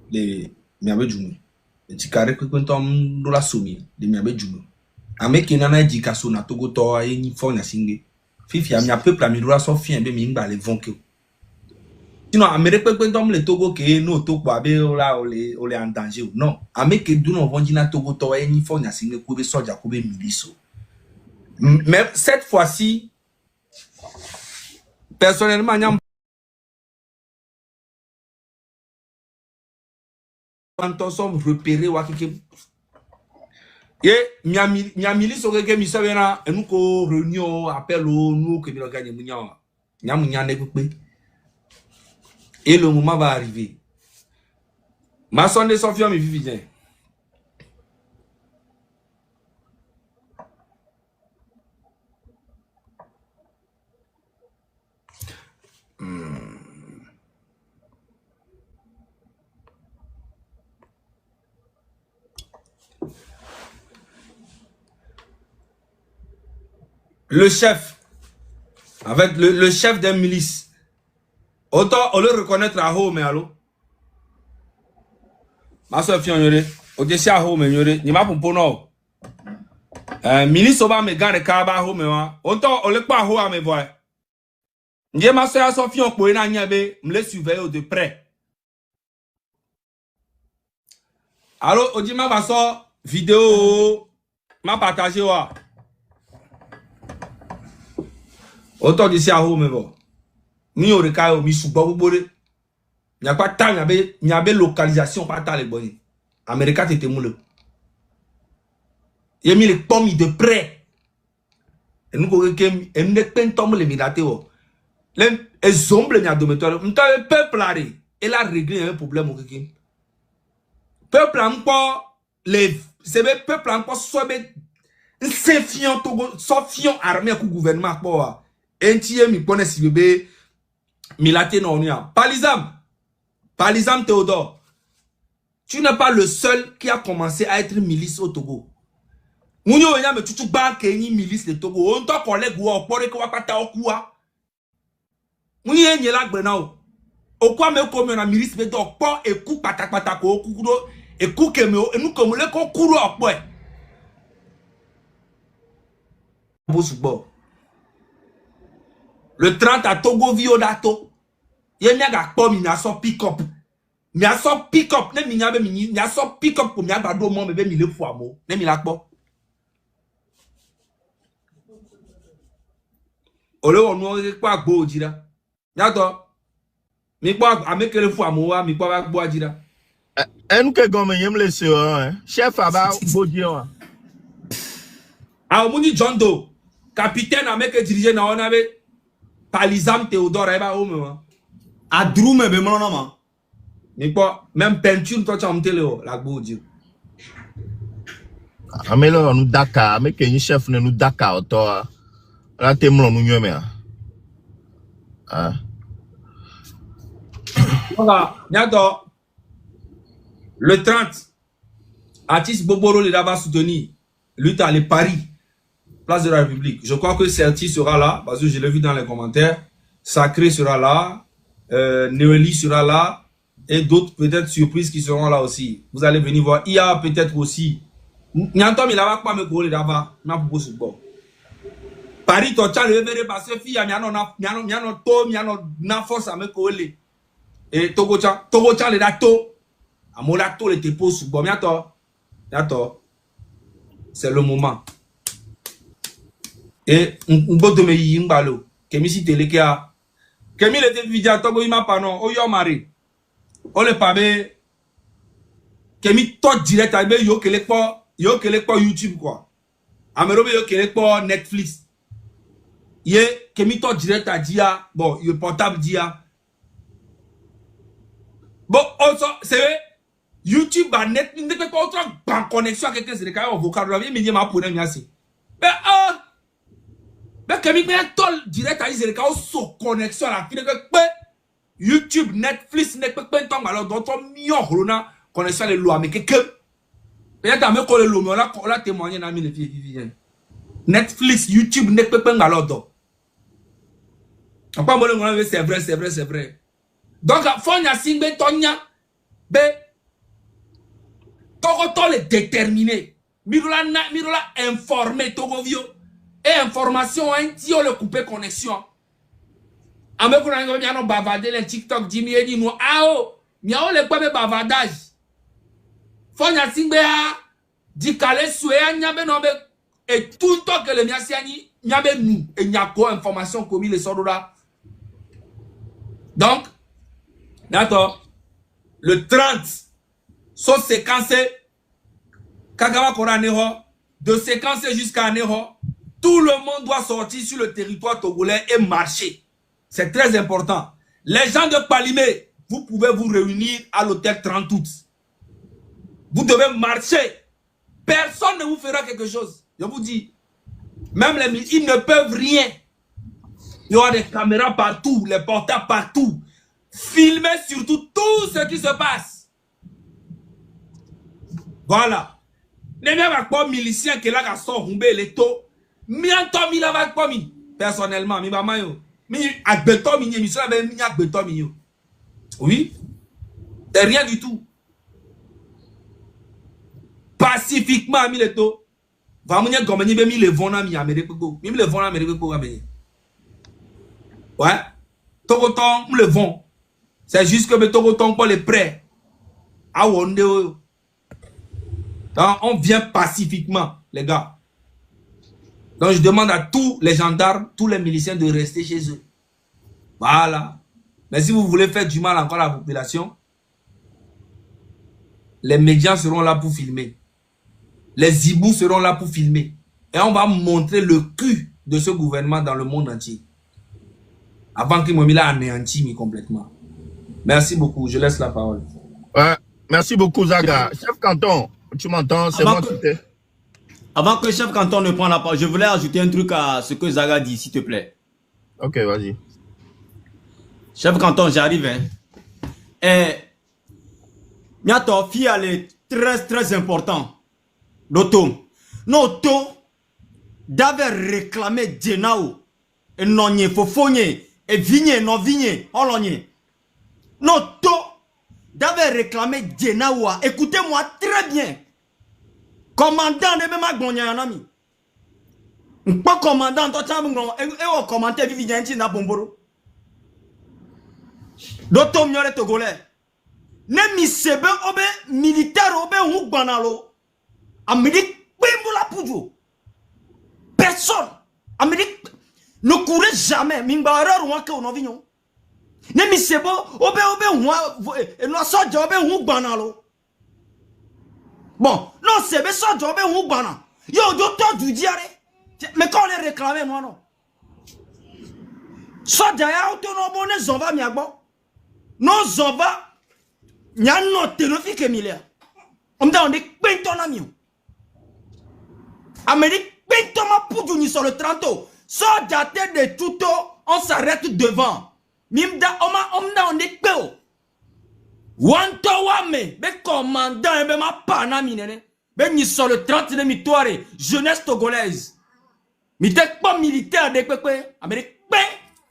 Le mia be jumu. Ti kare kwento do la somi, le mia be jumu. Ameki nana edikaso na togo to ayi ni fo na singe. Fifi a mi a peuple a mi doit son fien be mi ngba le vonke. Sinon Amérique pe ndom le Togo ke no to kwa be la o le en danger non. Amérique du no vonji na Togo to e ni fo nya singe ko be soja ko be miliso. Mais cette fois-ci personnellement nyam quand on sommes repérés wa kike et miamili so que mi savena nous ko réunion appel au nous que mi lo gagner munya ne pepe et le moment va arriver ma sonde Sofia mi vivien le chef, avec le chef d'un milice, autant on le reconnaître à haut, mais allô, ma soeur Fionnere, Ojesia home nyore, ni ma pompo no. Ministre ba me gare ka ba home wa. Onto ole pa ho ame boy. Nje ma so ya so fion po na nya be, me le surveiller de près. Alors, Ojima va so vidéo ma partager wa. Autant d'ici à home bon. Ni au recaille mi suba bobore. Il y a pas de temps, il y avait localisation pas tant les bonnes. Américain était moule. Il a mis les pommes de près. Et nous et nous ne tombe les militaires. Les zombies n'y a de méthode. Nous t'avons peuple arrêté. Et là régler un problème au Kékim. Peuple encore les c'est le peuple encore soit c'est fiant Togo soit fiant armée au gouvernement quoi. Entier mi connaît si bébé militaire non nia. Par exemple Théodore, tu n'es pas le seul qui a commencé à être milice au Togo. Mounio y'a me tutu ba keni milice de Togo. On t'a collègue ou au pore ko pata okua. Mounio y'a la gbenao. Au quoi me comme na milice be do po e ku pata ko okudo e ku keme e nous comme le ko kuro opo e. Le 30 à Togo Viodato. Y'a n'y a ga po mi na so pick up. Mi a so pick up ne mi nya be mi a so pick up pour mi a ba do mo me be mi le fo amo. Ne mi la po. Ole onu kwa gbo ojira. Nyato. Mi kwa amekele fu amowa mi kwa ba gbo ajira. En ke gomme yem le se chef aba bodie wa. A omuni John Doe, capitaine ameke dirige na ona be Palizam Théodore ba o me wa. A drume be mono ma. Mi kwa même peinture to cha mtele o la gbo ojira. Amelo nous Dakar, ameke ni chef ne nous Dakar auto. La temlo nous nyome. Ah. Voilà, bientôt. Le 30, artiste Boboro les va soutenir. Lutte à les Paris, place de la République. Je crois que Certi sera là, parce que je l'ai vu dans les commentaires. Sacré sera là, Noélie sera là, et d'autres peut-être surprises qui seront là aussi. Vous allez venir voir. Il y a peut-être aussi. Nyantom il va pas me courir là-bas. N'a pas beaucoup de Paris, tu as le verre parce que fille, il y a une force à me courir. Et Togo Chan les datos. À mon lato les dépôts sous bon. Bientôt. C'est le moment. Et on peut te mettre un ballot. Kemi si télé qui a. Kemi les deux vidéos. Togo il m'a pas non. Oh yo mari. On le pavé. Kemi tout direct avec yo kele pas YouTube quoi. Amerobe yo kele pas Netflix. Ye Kemi tout direct à dia. Bon, yo portable dia. Bon, also, c'est vrai, YouTube a net, ne peut pas autre en connexion avec quelqu'un, c'est le cas au vocabulaire, mais il y a ma pour un assez. Mais comme il y a un toll direct à dire, c'est le cas au connexion à la fin de YouTube, Netflix, ne peut pas tomber alors d'autres millions de connexion à les lois, mais quelqu'un, peut-être à me coller l'eau, mais on a témoigné dans les filles. Netflix, YouTube, ne peut pas alors d'autres. Après, moi, c'est vrai. Donc, faut y signer Tonya, be, Togo les déterminer. Mirola informé Togovio et information hein, si on le couper connexion. Ame kuna ngo miano bavade le TikTok Jimmy edi no ao, miao le kwebe bavadage. Faut y signer a di kale soué nyabe no be et tout le temps que le miasiani nyabe nous et nyako information comme les sorora. Donc d'accord. Le 30, sont séquencés. Kagawa Kora Neho, de séquencer jusqu'à Neho, tout le monde doit sortir sur le territoire togolais et marcher. C'est très important. Les gens de Palimé, vous pouvez vous réunir à l'hôtel 30 août. Vous devez marcher. Personne ne vous fera quelque chose. Je vous dis. Même les militaires, ils ne peuvent rien. Il y aura des caméras partout, les portables partout. Filmer surtout tout ce qui se passe. Voilà. Les gens pas miliciens qui là sont rombés les taux. Mianto mi la va pas mi. Personnellement, mi ba mayo. Mi agbeto mi mi so ba mi agbeto mi yo. Oui. C'est rien du tout. pacifiquement mi le to va munye gomeni be mi le vona mi amere pego mi le vona amere pego amene ouais togoton me le vont c'est juste que me togoton pour les prêts à wonde donc on vient pacifiquement les gars. Donc je demande à tous les gendarmes, tous les miliciens de rester chez eux. Voilà. Mais si vous voulez faire du mal encore à la population, les médias seront là pour filmer. Les hiboux seront là pour filmer. Et on va montrer le cul de ce gouvernement dans le monde entier. Avant qu'il me l'a anéanti complètement. Merci beaucoup. Je laisse la parole. Ouais, merci beaucoup, Zaga. Chef Canton, tu m'entends? C'est moi qui t'ai. Avant que le chef canton ne prenne la parole, je voulais ajouter un truc à ce que Zaga dit, s'il te plaît. Ok, vas-y. Chef canton, j'arrive. Miato, fille, elle est très important. L'auto. L'auto d'avait réclamé Djenao. Et non, il faut fogner. Et vigner, non vigner. On l'en est. L'auto d'avait réclamé Djenao. Écoutez-moi très bien. Commandant de même agbonya yanami. Pas commandant toi tu et au commentaire vivianti na bomboro. D'autres mignonne togolais. Ne mi sebe obe militaire obe hu banalo. Amérique la pujo. Personne. Amérique ne courait jamais. Mingbara ou que on vignon. Ne mi sebe obe hu no so jobe hu banalo. Bon, non, c'est bien ça, job est où bana. Yo, docteur du diarrhée. Mais quand on est réclamé, non. Soit d'ailleurs, on est zomba, miagbo. Non, zomba, n'y a non, téléphone que milliard. On me dit, pinton ami. Amérique, pinton ma poudre sur le 30. Soit daté de tout, on s'arrête devant. Mimda, on est peu. Wantawame, be commandant be ma pana minene. Be ni sur le 30 de mitoire, jeunesse togolaise. Mi te pas militaire de pepe, Amérique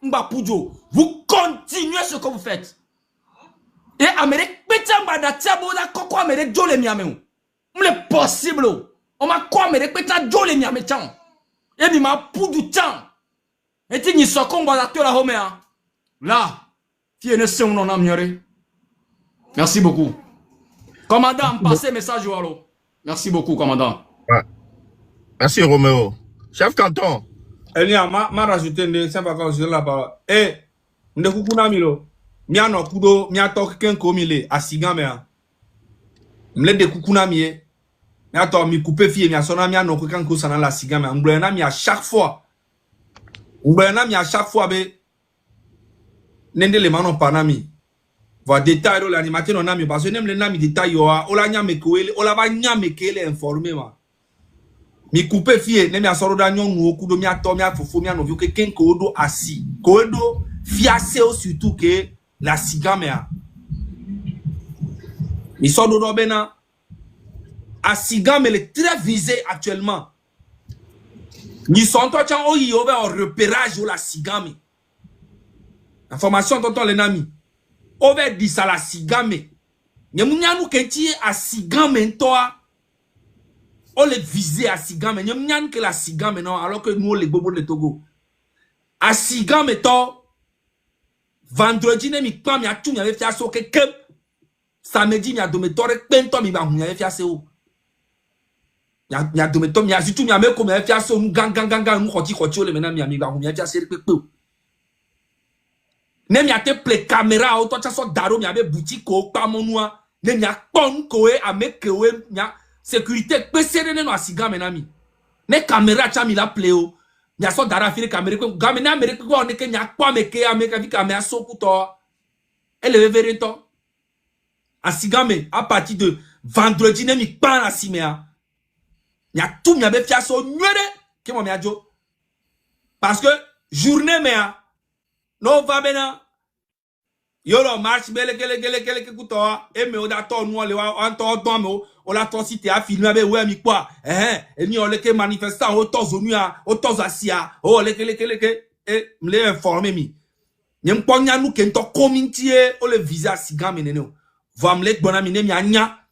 mba pujo. Vous continuez ce que vous faites. Et Amérique petamba da tiabo da koko Amérique jole miameu. M'le possible. On m'a quoi Amérique peta jole miame chan. Et mi ma pudu chan. Et ti ni sokomba da tola homea. Là, qui est ne se on en amiore. Merci beaucoup. Commandant, passez message au allo. Merci beaucoup, commandant. Ouais. Merci, Roméo. Chef Canton. Elia, ma rajouté une vacances sur la parole. Eh, ne kukuna milo. Mia no kudo, mia tok ken komile, asiga mea. Mle de kukuna mie. Mia to mi coupe fie, mia sona mia no kukan kusana la siga mea. Mblena mi à chaque fois. Mblena mi à chaque fois be. Nende le manon panami. Va détail l'animateur non ami parce que nem le nami détail yo ola nya mekoele ola ba nya mekele informer ma mi couper fie nem ya soro da nyon nu okudo mi ato mi afofo mi anovio ke ken ko odo asi ko odo fiase o surtout que la sigamea mi sodo do bena asigame est très visé actuellement ni sont to chan o yi over en repérage ou la sigame information tonton les nami over di sala sigame nyemunyanu kenti a sigame ntoa o le viser a sigame nyemunyan ke la sigame non alors que nous les bobo de Togo a sigame to vendredi ne mi pa mi atu mi ave fiaso ke samedi mi adometore pento mi ba hu mi ave fiaso mi adometo mi azitu mi ame ko mi ave fiaso nu gang nu khoti o le mena mi ba hu mi ave fiaso pepe ne mi ate ple caméra auto cha so daro mi abe boutique ko pa monua ne mi akpon ko e amekewe mi sécurité pesere ne no asiga menami ne caméra cha mi la ple o mi aso dara fire caméra ko game na Amerique ko ne ke nya akpo meke ameka vi caméra so kuto ele verento asiga me à partir de vendredi ne mi pan asimea mi a tout mi abe fiaso nwere ke mo mi ajo parce que journée mea no va bena yolo marche bele kele kuto e me o da to nu le wa anto don me o la to cité a filmer be we mi kwa e mi o le ke manifestant o to zonu a o to zasia o le kele e mle informer mi nyem ponya nu ke nto community o le visa siga menene o va mle gbona mi ne mi anya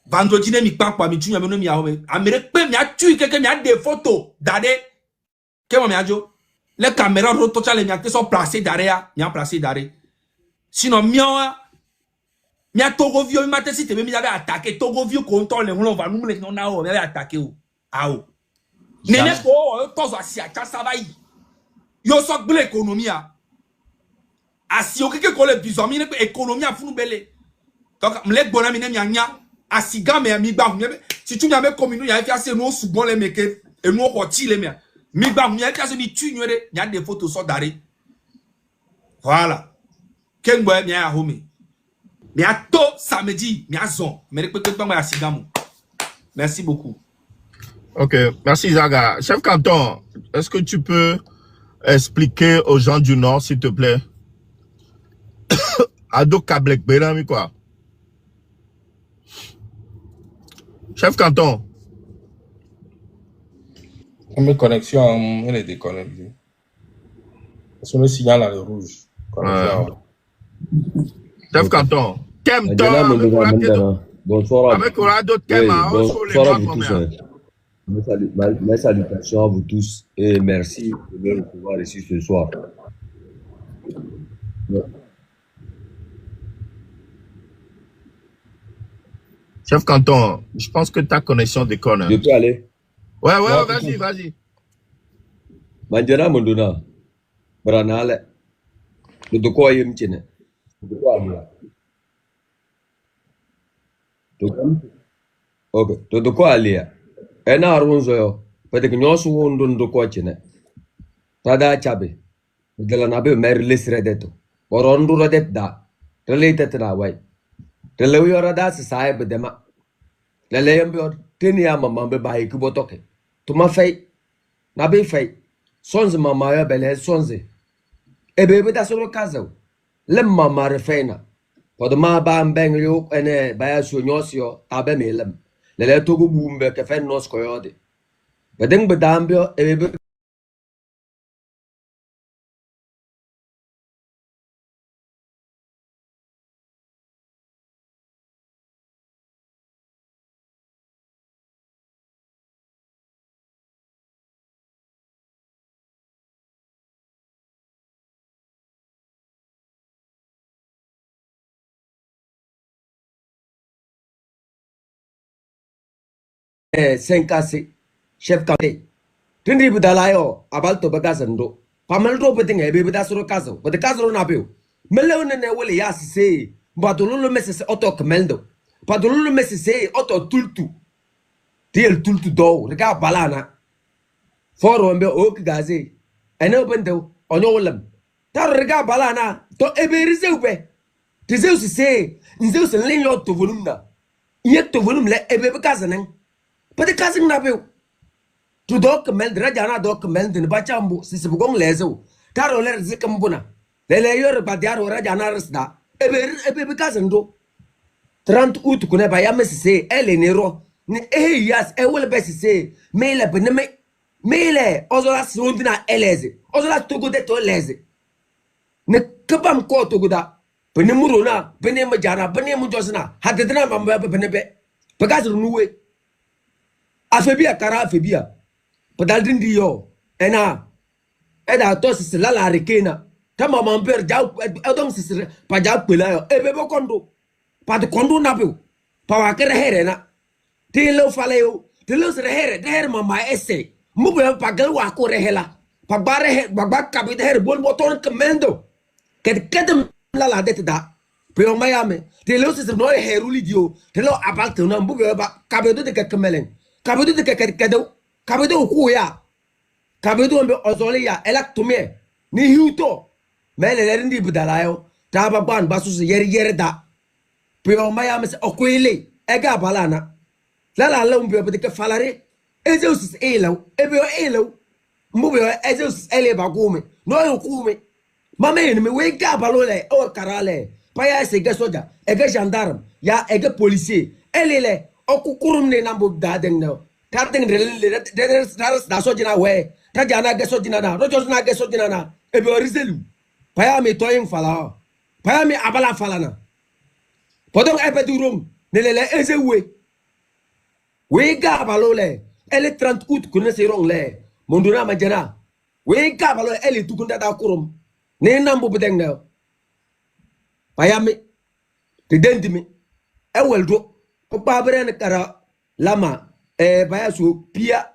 vendredi ne mi pas quoi mi tu mi mi a Amérique pe mi a tué quelqu'un mi a des photos d'arrêt que moi mi a jo les caméras rotocha les mi a sont placées d'arrêt mi a placé d'arrêt sinon mi a Togo vieux mi a si te mi avait attaqué Togo vieux content les on va nous les on a mi avait attaqué ou ah nene ko to zo asi acha sabai yo so gbele économie a asi o keke ko le bizomi ne économie a funu bele donc me le gbona mi ne mi anya asiga me mi gba si tu m'avais comme nous y a fait assez nous souvent les mecs et nous on les mais mi gba mi a fait ni tu il y a des photos sont d'arrêt voilà kengbo mi a home mi a to samedi mi a zon mais peut-être pas moi asiga mo merci beaucoup. Ok, merci Zaga. Chef Canton, est-ce que tu peux expliquer aux gens du Nord, s'il te plaît, Ado Kablek Benami quoi? Chef Canton. Mes connexions, elle est déconnectée. Parce que le signal à le rouge. Chef Canton. Bonsoir. Avec d'autres thèmes. Bonsoir à vous tous. Mes salutations à vous tous et merci de me recevoir ici ce soir. Chef Canton, je pense que ta connexion déconne. Je peux aller? Ouais, vas-y. Manjana Mondona, Branale, le de quoi yem tine, de quoi alia. Ok, de quoi alia. Ena arunzo yo, peut-être que nous sommes de quoi tine. Tada chabe, de la nabe mer lesredeto, orondu redet da, related na way. The lawyer that's a side with them. The layam tiny mamma by Kubotoke. To my fate, Nabe fate. Sons mamma belle sonze. A baby that's all castle. Lem mamma refena. For the ma bam bang yoke and a bias nosio, abemilem. The letter go boom back a fan nos coyote. But then bedambio, a baby. Senkasi, chef Kate. Tindi Budalayo, about to Bagazando. Pamelto putting a baby that's castle, but the castle nabu. Melon and Willie Yas say, but the Lulu Messes Otto Comendo. But the Lulu Messes say Otto Tultu. Till Tultu do, regard Balana. For Rombe Oak Gazi, and open though on your limb. That regard Balana, to Ebe Reserve. Tizeus say, Zeus and Lino to Volumna. Yet to Volum let Ebe Cousin. But the cousin Nabu to document Rajana document in Bachambu, Sisibong Lezo, Taro Zikambuna, the layer Badiaro Rajana Resta, a baby cousin do. Trant ut Kunebayam say, Elenero, yes, I will best say, Mele Beneme, Mele, Ozolas Rundina Eleze, Ozolas to go to Leze. Nekabam ko to Guda, Benemuruna, Benemajana, Benemujosna, had the drama Benebe, Pagaz Nuwe. Afebia kara afebia. Padaldin diyo. Ena to sis lala rekena. Tama mamber jau edong sis pa jau pela yo. Bebo kondo. Pa de kondo na peu. Pa wakere here na. Tilo fale yo. Tilo sere here mama esse. Mube pa gel wa ko rehela. Pa bare bagba kabite here bol motor kemendo. Kedem lala det da. Pero mayame. Tilo sis no heruli dio. Tilo abalt na mube ba kabedo de kemelen. Kabedo de kekedo, kabedo kuya, kabedo mbe ozolia elaktume, ni hiuto, mele lerindi budalayo, taba ban basus yeri da, pero maya mes okwele, ega balana, lala lumbe de ke falare, ezeus elo, ebeo elo, mube ezeus ele bagume, no yokume, mame ni me wega balole o karale, paya ege soja, ege gendarme, ya ege policier, elele. Okukurum ne nambo dadeng no. Tarting da sojina we. Tajana ge sojina na. Rojos na ge sojina na. Ebe orizelu. Paya mi toying fala. Paya mi abala fala na. Podong ebe durum. Nelele ezewe. We gabalo le. Elle est 30 août qu'on se rong le. Monduna majana. We gabalo elle est tout kunda da kurum. Ne nambo bedeng ne. Payami. Te dendimi. E weldo. Ko babre kara lama. Baya su pia.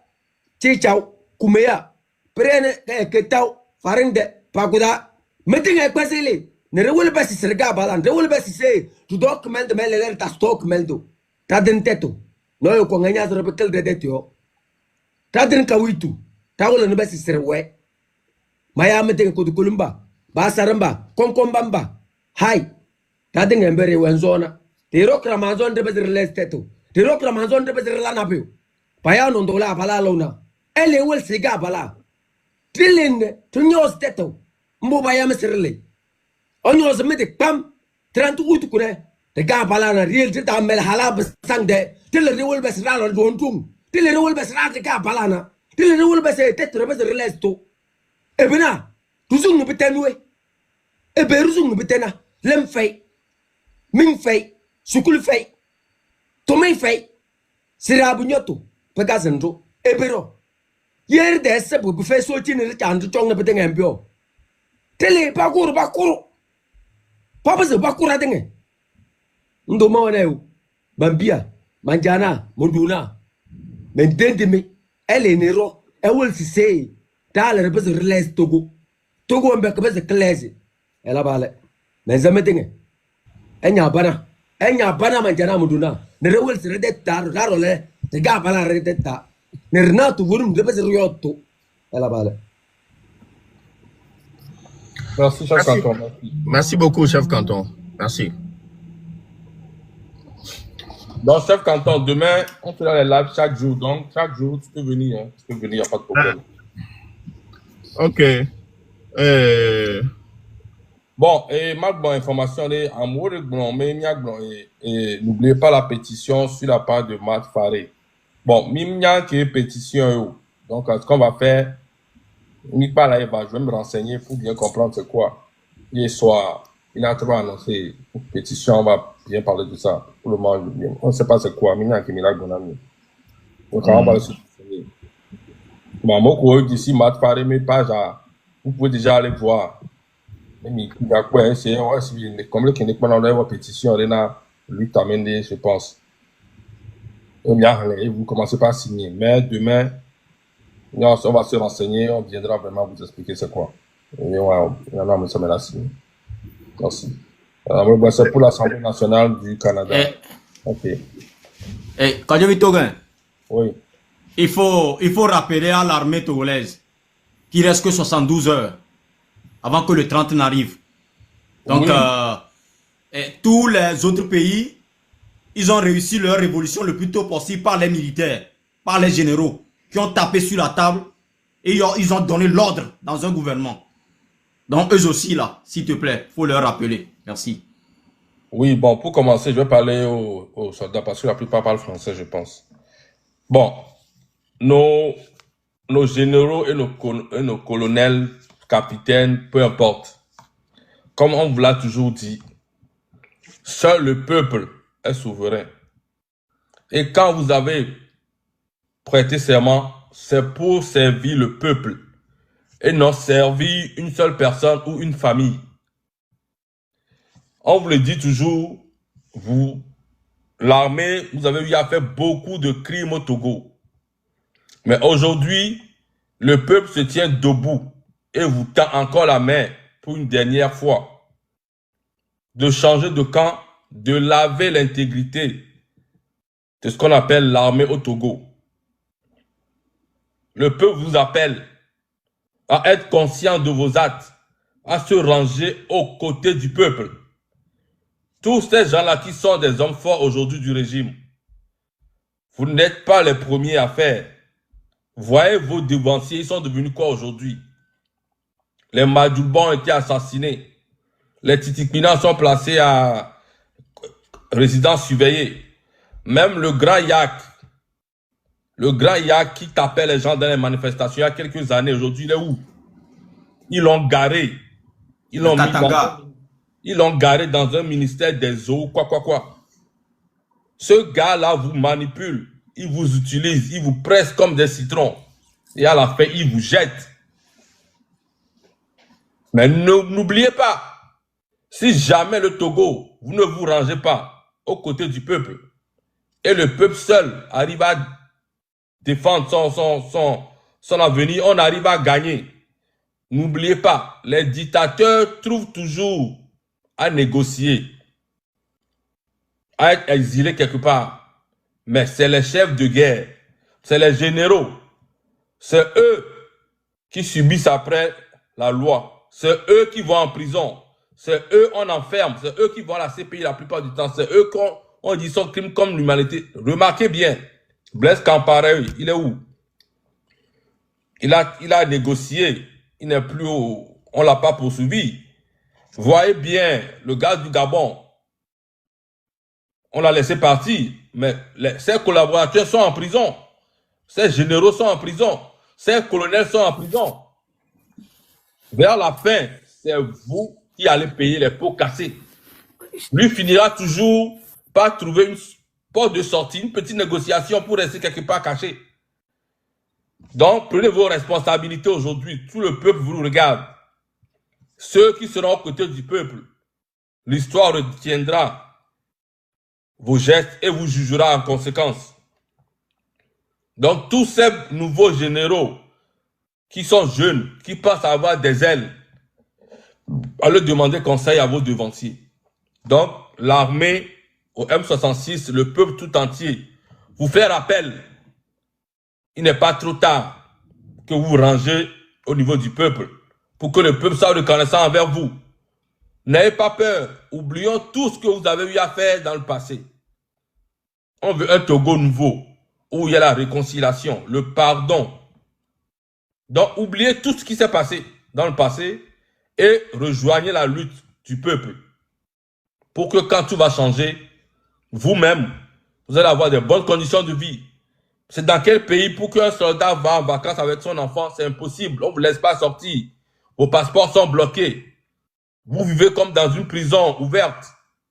Chichau. Kumeya. Prene ketau. Farinde. Paguda. Meeting e kwesili. Ne rewel basi serga balan. Rewel basi se. Tu document mele ta stock meldo. Ta den teto. No yo ko nganya zoro bekel de detio. Ta den kawitu. Ta wala ne basi serwe. Maya meeting ko dukulumba. Ba saramba. Konkombamba. Hai. Ta den embere wenzona. Tiro kramazon de bezer lesteto. Tiro kramazon de bezer lanapu. Paya no ndola bala lona. Ele wel siga bala. Trilling to nyos teto. Mbo baya mesirle. Onyo zemete pam 30 août kune te ga bala na real te ta mel halab sang de te le rewol bes ralo don tum te le rewol bes ralo te ga bala na te le rewol bes te tre bes relesto e bena tuzung no betenwe e be ruzung no betena lem fay min fay sukul fay to may fay sirabu nyoto pega zendo e bero yer de se bu fe so ti ne ta ndu tong na betenga mbio te le bakuru Papa se bakura denge. Ndo mawaneu. Bambia. Manjana. Monduna. Mentendeme. Elle nero. Elle si se. Dale repese relais Togo. Togo mbeke bese kleze. Elle bale. Nezame denge. Enya bana manjana monduna. Nere wel si redetta. Raro le. Te ga bala redetta. Nernato vurum repese riotto. Elle bale. Merci, chef Canton. Merci beaucoup, chef Canton. Merci. Donc, chef Canton, demain, on fera les lives chaque jour. Donc, chaque jour, tu peux venir. Hein. Tu peux venir, il n'y a pas de problème. Ok. Bon, et ma bonne information, n'oubliez pas la pétition sur la part de Matt Faré. Bon, Mimia qui est pétition. Donc, ce qu'on va faire, je vais me renseigner pour bien comprendre c'est quoi. Hier soir, il a trouvé annoncé une pétition, on va bien parler de ça. Pour le moment, on ne sait pas c'est quoi. Mimia qui est là, donc on va le soutenir. Bon, moi, d'ici, Matt Faré, mes pages, vous pouvez déjà aller voir. Mais c'est comme le qui n'est pas dans la pétition, lui t'amène, je pense. Et vous commencez pas à signer. Mais demain, on va se renseigner, on viendra vraiment vous expliquer c'est quoi. Et on ça là signer. Merci. C'est pour l'Assemblée nationale du Canada. Ok. Quand je vis Togo, oui. Il faut rappeler à l'armée togolaise qu'il reste que 72 heures avant que le 30 n'arrive. Donc, oui. Tous les autres pays, ils ont réussi leur révolution le plus tôt possible par les militaires, par les généraux, qui ont tapé sur la table et ils ont donné l'ordre dans un gouvernement. Donc, eux aussi, là, s'il te plaît, il faut leur rappeler. Merci. Oui, bon, pour commencer, je vais parler aux soldats parce que la plupart parlent français, je pense. Bon, nos généraux et nos colonels, capitaines, peu importe. Comme on vous l'a toujours dit, seul le peuple est souverain. Et quand vous avez prêté serment, c'est pour servir le peuple et non servir une seule personne ou une famille. On vous le dit toujours, vous, l'armée, vous avez eu à faire beaucoup de crimes au Togo. Mais aujourd'hui, le peuple se tient debout et vous tend encore la main pour une dernière fois de changer de camp, de laver l'intégrité de ce qu'on appelle l'armée au Togo. Le peuple vous appelle à être conscient de vos actes, à se ranger aux côtés du peuple. Tous ces gens-là qui sont des hommes forts aujourd'hui du régime, vous n'êtes pas les premiers à faire. Voyez vos devanciers, ils sont devenus quoi aujourd'hui? Les Madjoubans ont été assassinés. Les Titikmina sont placés à résidence surveillée. Même le grand Yak qui tapait les gens dans les manifestations il y a quelques années, aujourd'hui, il est où? Ils l'ont garé. Ils l'ont garé dans un ministère des eaux, quoi. Ce gars-là vous manipule. ils vous utilisent, ils vous pressent comme des citrons. Et à la fin, ils vous jettent. Mais n'oubliez pas, si jamais le Togo, vous ne vous rangez pas aux côtés du peuple, et le peuple seul arrive à défendre son avenir, on arrive à gagner. N'oubliez pas, les dictateurs trouvent toujours à négocier, à être exilés quelque part. Mais c'est les chefs de guerre, c'est les généraux, c'est eux qui subissent après la loi, c'est eux qui vont en prison, c'est eux on enferme, c'est eux qui vont à la CPI la plupart du temps, c'est eux qu'on dit son crime comme l'humanité. Remarquez bien, Blaise Compaoré, il est où? Il a négocié, il n'est plus au, on ne l'a pas poursuivi. Voyez bien, le gars du Gabon, on l'a laissé partir, mais ses collaborateurs sont en prison, ses généraux sont en prison, ses colonels sont en prison. Vers la fin, c'est vous qui allez payer les pots cassés. Lui finira toujours par trouver une porte de sortie, une petite négociation pour rester quelque part caché. Donc, prenez vos responsabilités aujourd'hui. Tout le peuple vous regarde. Ceux qui seront aux côtés du peuple, l'histoire retiendra vos gestes et vous jugera en conséquence. Donc, tous ces nouveaux généraux qui sont jeunes, qui pensent avoir des ailes, allez demander conseil à vos devanciers. Donc, l'armée, au M66, le peuple tout entier, vous fait rappel. Il n'est pas trop tard que vous vous rangez au niveau du peuple pour que le peuple soit reconnaissant envers vous. N'ayez pas peur. Oublions tout ce que vous avez eu à faire dans le passé. On veut un Togo nouveau où il y a la réconciliation, le pardon. Donc, oubliez tout ce qui s'est passé dans le passé et rejoignez la lutte du peuple pour que quand tout va changer, vous-même, vous allez avoir de bonnes conditions de vie. C'est dans quel pays pour qu'un soldat va en vacances avec son enfant? C'est impossible. On ne vous laisse pas sortir. Vos passeports sont bloqués. Vous vivez comme dans une prison ouverte.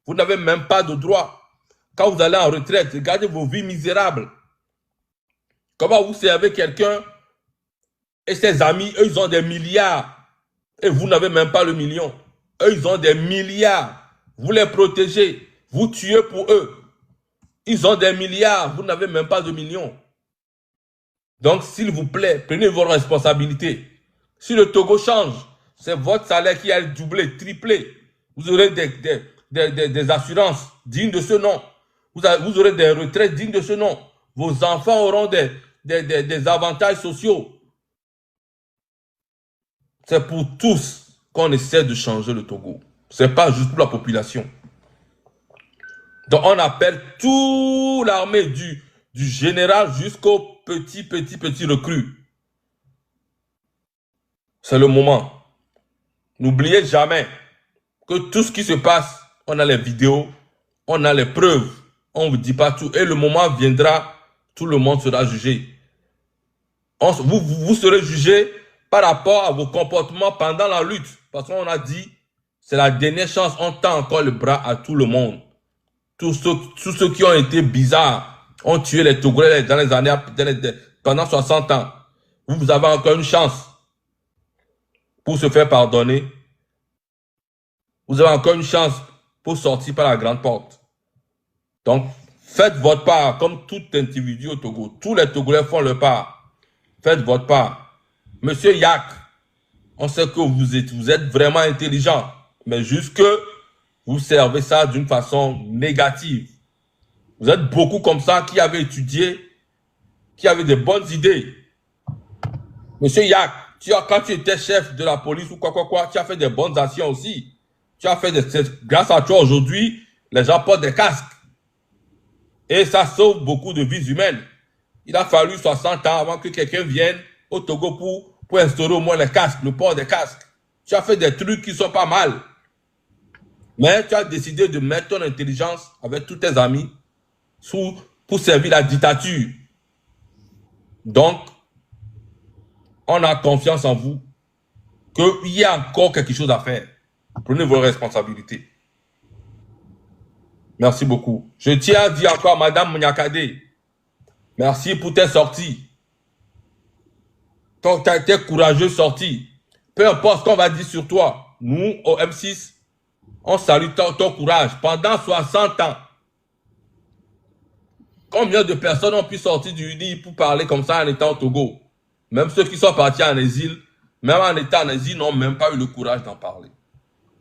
Vous n'avez même pas de droit. Quand vous allez en retraite, regardez vos vies misérables. Comment vous servez quelqu'un et ses amis, eux, ils ont des milliards. Et vous n'avez même pas le million. Eux, ils ont des milliards. Vous les protégez. Vous tuez pour eux. Ils ont des milliards. Vous n'avez même pas de millions. Donc, s'il vous plaît, prenez vos responsabilités. Si le Togo change, c'est votre salaire qui a doublé, triplé. Vous aurez des assurances dignes de ce nom. Vous aurez des retraites dignes de ce nom. Vos enfants auront des avantages sociaux. C'est pour tous qu'on essaie de changer le Togo. Ce n'est pas juste pour la population. Donc, on appelle toute l'armée du général jusqu'au petit recrue. C'est le moment. N'oubliez jamais que tout ce qui se passe, on a les vidéos, on a les preuves, on ne vous dit pas tout. Et le moment viendra, tout le monde sera jugé. Vous serez jugé par rapport à vos comportements pendant la lutte. Parce qu'on a dit, c'est la dernière chance, on tend encore le bras à tout le monde. Tous ceux qui ont été bizarres, ont tué les Togolais dans les années, pendant 60 ans. Vous avez encore une chance pour se faire pardonner. Vous avez encore une chance pour sortir par la grande porte. Donc, faites votre part, comme tout individu au Togo. Tous les Togolais font leur part. Faites votre part. Monsieur Yak, on sait que vous êtes vraiment intelligent, mais juste que vous servez ça d'une façon négative. Vous êtes beaucoup comme ça qui avez étudié, qui avaient des bonnes idées. Monsieur Yak, quand tu étais chef de la police ou quoi, tu as fait des bonnes actions aussi. Tu as fait grâce à toi aujourd'hui, les gens portent des casques. Et ça sauve beaucoup de vies humaines. Il a fallu 60 ans avant que quelqu'un vienne au Togo pour instaurer au moins les casques, le port des casques. Tu as fait des trucs qui sont pas mal. Mais tu as décidé de mettre ton intelligence avec tous tes amis pour servir la dictature. Donc, on a confiance en vous qu'il y a encore quelque chose à faire. Prenez vos responsabilités. Merci beaucoup. Je tiens à dire encore à Madame Mnyakade, Merci pour tes sorties. Tes courageux sorties. Peu importe ce qu'on va dire sur toi, nous, au M6, on salue ton courage. Pendant 60 ans, combien de personnes ont pu sortir du lit pour parler comme ça en étant au Togo? Même ceux qui sont partis en exil, même en étant en exil, n'ont même pas eu le courage d'en parler.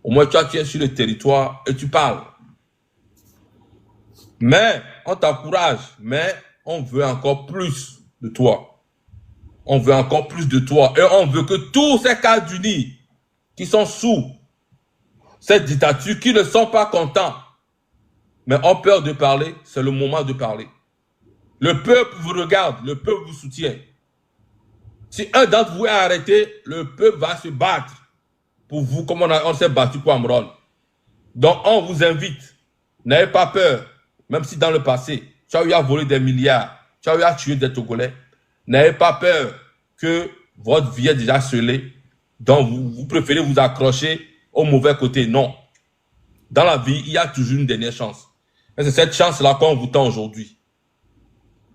Au moins, toi, tu es sur le territoire et tu parles. Mais on t'encourage, mais on veut encore plus de toi. On veut encore plus de toi. Et on veut que tous ces cadres unis qui sont sous cette dictature, qui ne sont pas contents, mais ont peur de parler, c'est le moment de parler. Le peuple vous regarde, le peuple vous soutient. Si un d'entre vous est arrêté, le peuple va se battre pour vous comme on s'est battu pour Amron. Donc on vous invite, n'ayez pas peur, même si dans le passé, tu as eu à voler des milliards, tu as eu à tuer des Togolais, n'ayez pas peur que votre vie est déjà scellée, donc vous préférez vous accrocher au mauvais côté. Non. Dans la vie, il y a toujours une dernière chance. Et c'est cette chance-là qu'on vous tend aujourd'hui.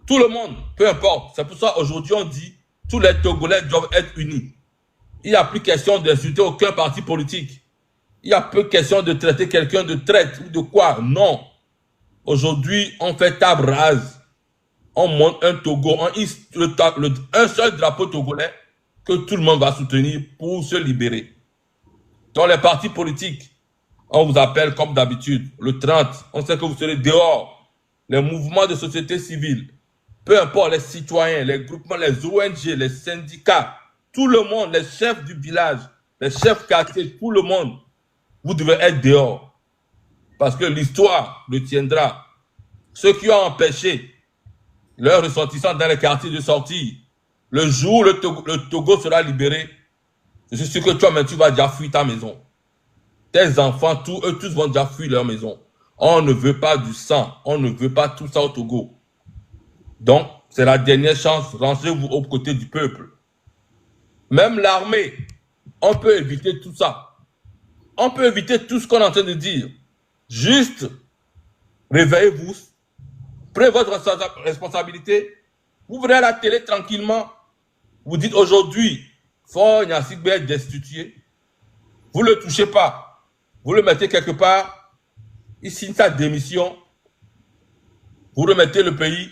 Tout le monde, peu importe. C'est pour ça aujourd'hui on dit tous les Togolais doivent être unis. Il n'y a plus question d'insulter aucun parti politique. Il n'y a plus question de traiter quelqu'un de traître ou de quoi. Non. Aujourd'hui, on fait table rase. On monte un Togo, on hisse un seul drapeau togolais que tout le monde va soutenir pour se libérer. Dans les partis politiques, on vous appelle comme d'habitude, le 30, on sait que vous serez dehors. Les mouvements de société civile, peu importe les citoyens, les groupements, les ONG, les syndicats, tout le monde, les chefs du village, les chefs quartiers, tout le monde, vous devez être dehors. Parce que l'histoire le tiendra. Ceux qui ont empêché leurs ressortissants dans les quartiers de sortir, le jour où le Togo sera libéré, je suis sûr que toi-même, tu vas déjà fuir ta maison. Tes enfants, eux tous vont déjà fuir leur maison. On ne veut pas du sang. On ne veut pas tout ça au Togo. Donc, c'est la dernière chance. Rangez-vous aux côtés du peuple. Même l'armée, on peut éviter tout ça. On peut éviter tout ce qu'on est en train de dire. Juste, réveillez-vous. Prenez votre responsabilité. Vous venez à la télé tranquillement. Vous dites aujourd'hui, Faure Gnassingbé est destitué. Vous ne le touchez pas. Vous le mettez quelque part. Il signe sa démission. Vous remettez le pays.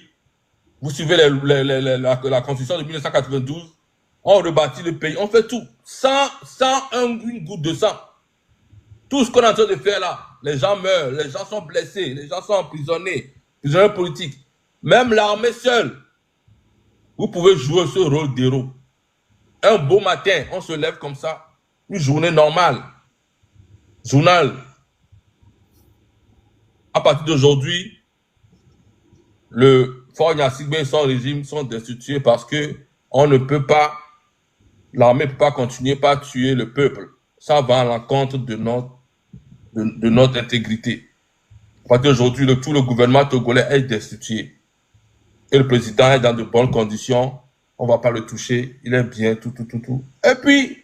Vous suivez la constitution de 1992. On rebâtit le pays. On fait tout. Sans une goutte de sang. Tout ce qu'on est en train de faire là. Les gens meurent. Les gens sont blessés. Les gens sont emprisonnés. Prisonniers politiques. Même l'armée seule. Vous pouvez jouer ce rôle d'héros. Un beau matin, on se lève comme ça. Une journée normale. Journal. À partir d'aujourd'hui, le Faure Gnassingbé et son régime sont destitués parce que on ne peut pas, l'armée ne peut pas continuer par tuer le peuple. Ça va à l'encontre de notre intégrité. À partir d'aujourd'hui, tout le gouvernement togolais est destitué. Et le président est dans de bonnes conditions. On ne va pas le toucher. Il est bien, tout. Et puis,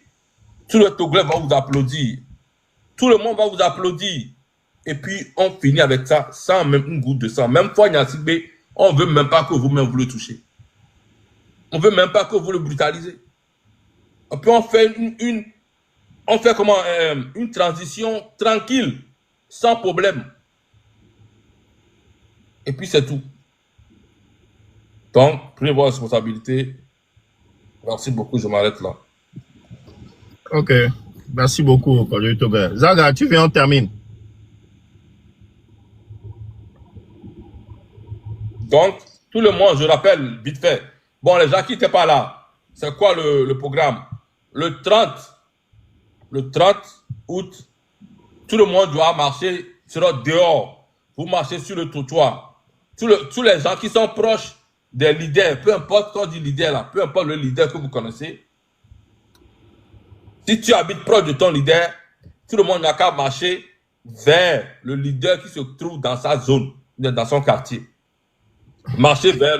tout le Togolais va vous applaudir. Tout le monde va vous applaudir. Et puis, on finit avec ça sans même une goutte de sang. Même Faure Gnassingbé, on ne veut même pas que vous-même vous le touchez. On ne veut même pas que vous le brutalisez. Et puis, on fait une transition tranquille, sans problème. Et puis, c'est tout. Donc, prenez vos responsabilités. Merci beaucoup, je m'arrête là. Ok. Merci beaucoup, Kodjo Togolais. Zaga, tu viens, on termine. Donc, tout le monde, je rappelle, vite fait. Bon, les gens qui n'étaient pas là, c'est quoi le programme? Le 30 août, tout le monde doit marcher, sera dehors. Vous marchez sur le trottoir. Tous les gens qui sont proches des leaders, peu importe quand on dit leader là, peu importe le leader que vous connaissez. Si tu habites proche de ton leader, tout le monde n'a qu'à marcher vers le leader qui se trouve dans sa zone, dans son quartier. Marchez vers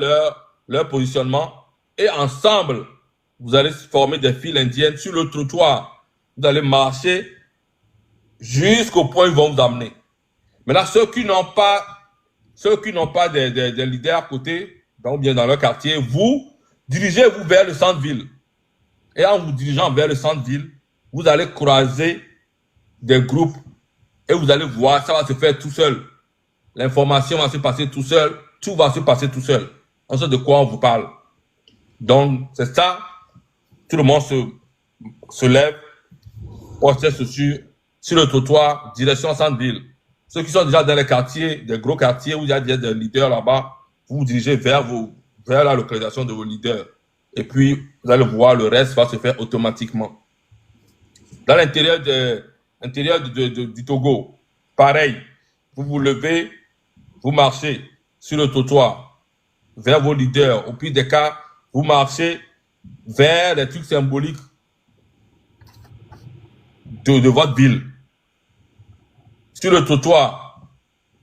leur positionnement et ensemble, vous allez former des files indiennes sur le trottoir. Vous allez marcher jusqu'au point où ils vont vous amener. Maintenant, ceux qui n'ont pas des leaders à côté, donc bien dans leur quartier, vous dirigez-vous vers le centre-ville. Et en vous dirigeant vers le centre-ville, vous allez croiser des groupes et vous allez voir, ça va se faire tout seul. L'information va se passer tout seul, tout va se passer tout seul. On sait de quoi on vous parle. Donc, c'est ça. Tout le monde se lève, porte sur le trottoir, direction centre-ville. Ceux qui sont déjà dans les quartiers, des gros quartiers où il y a des leaders là-bas, vous vous dirigez vers la localisation de vos leaders. Et puis, vous allez voir, le reste va se faire automatiquement. Dans l'intérieur du Togo, pareil, vous vous levez, vous marchez sur le trottoir vers vos leaders. Au pire des cas, vous marchez vers les trucs symboliques de votre ville. Sur le trottoir,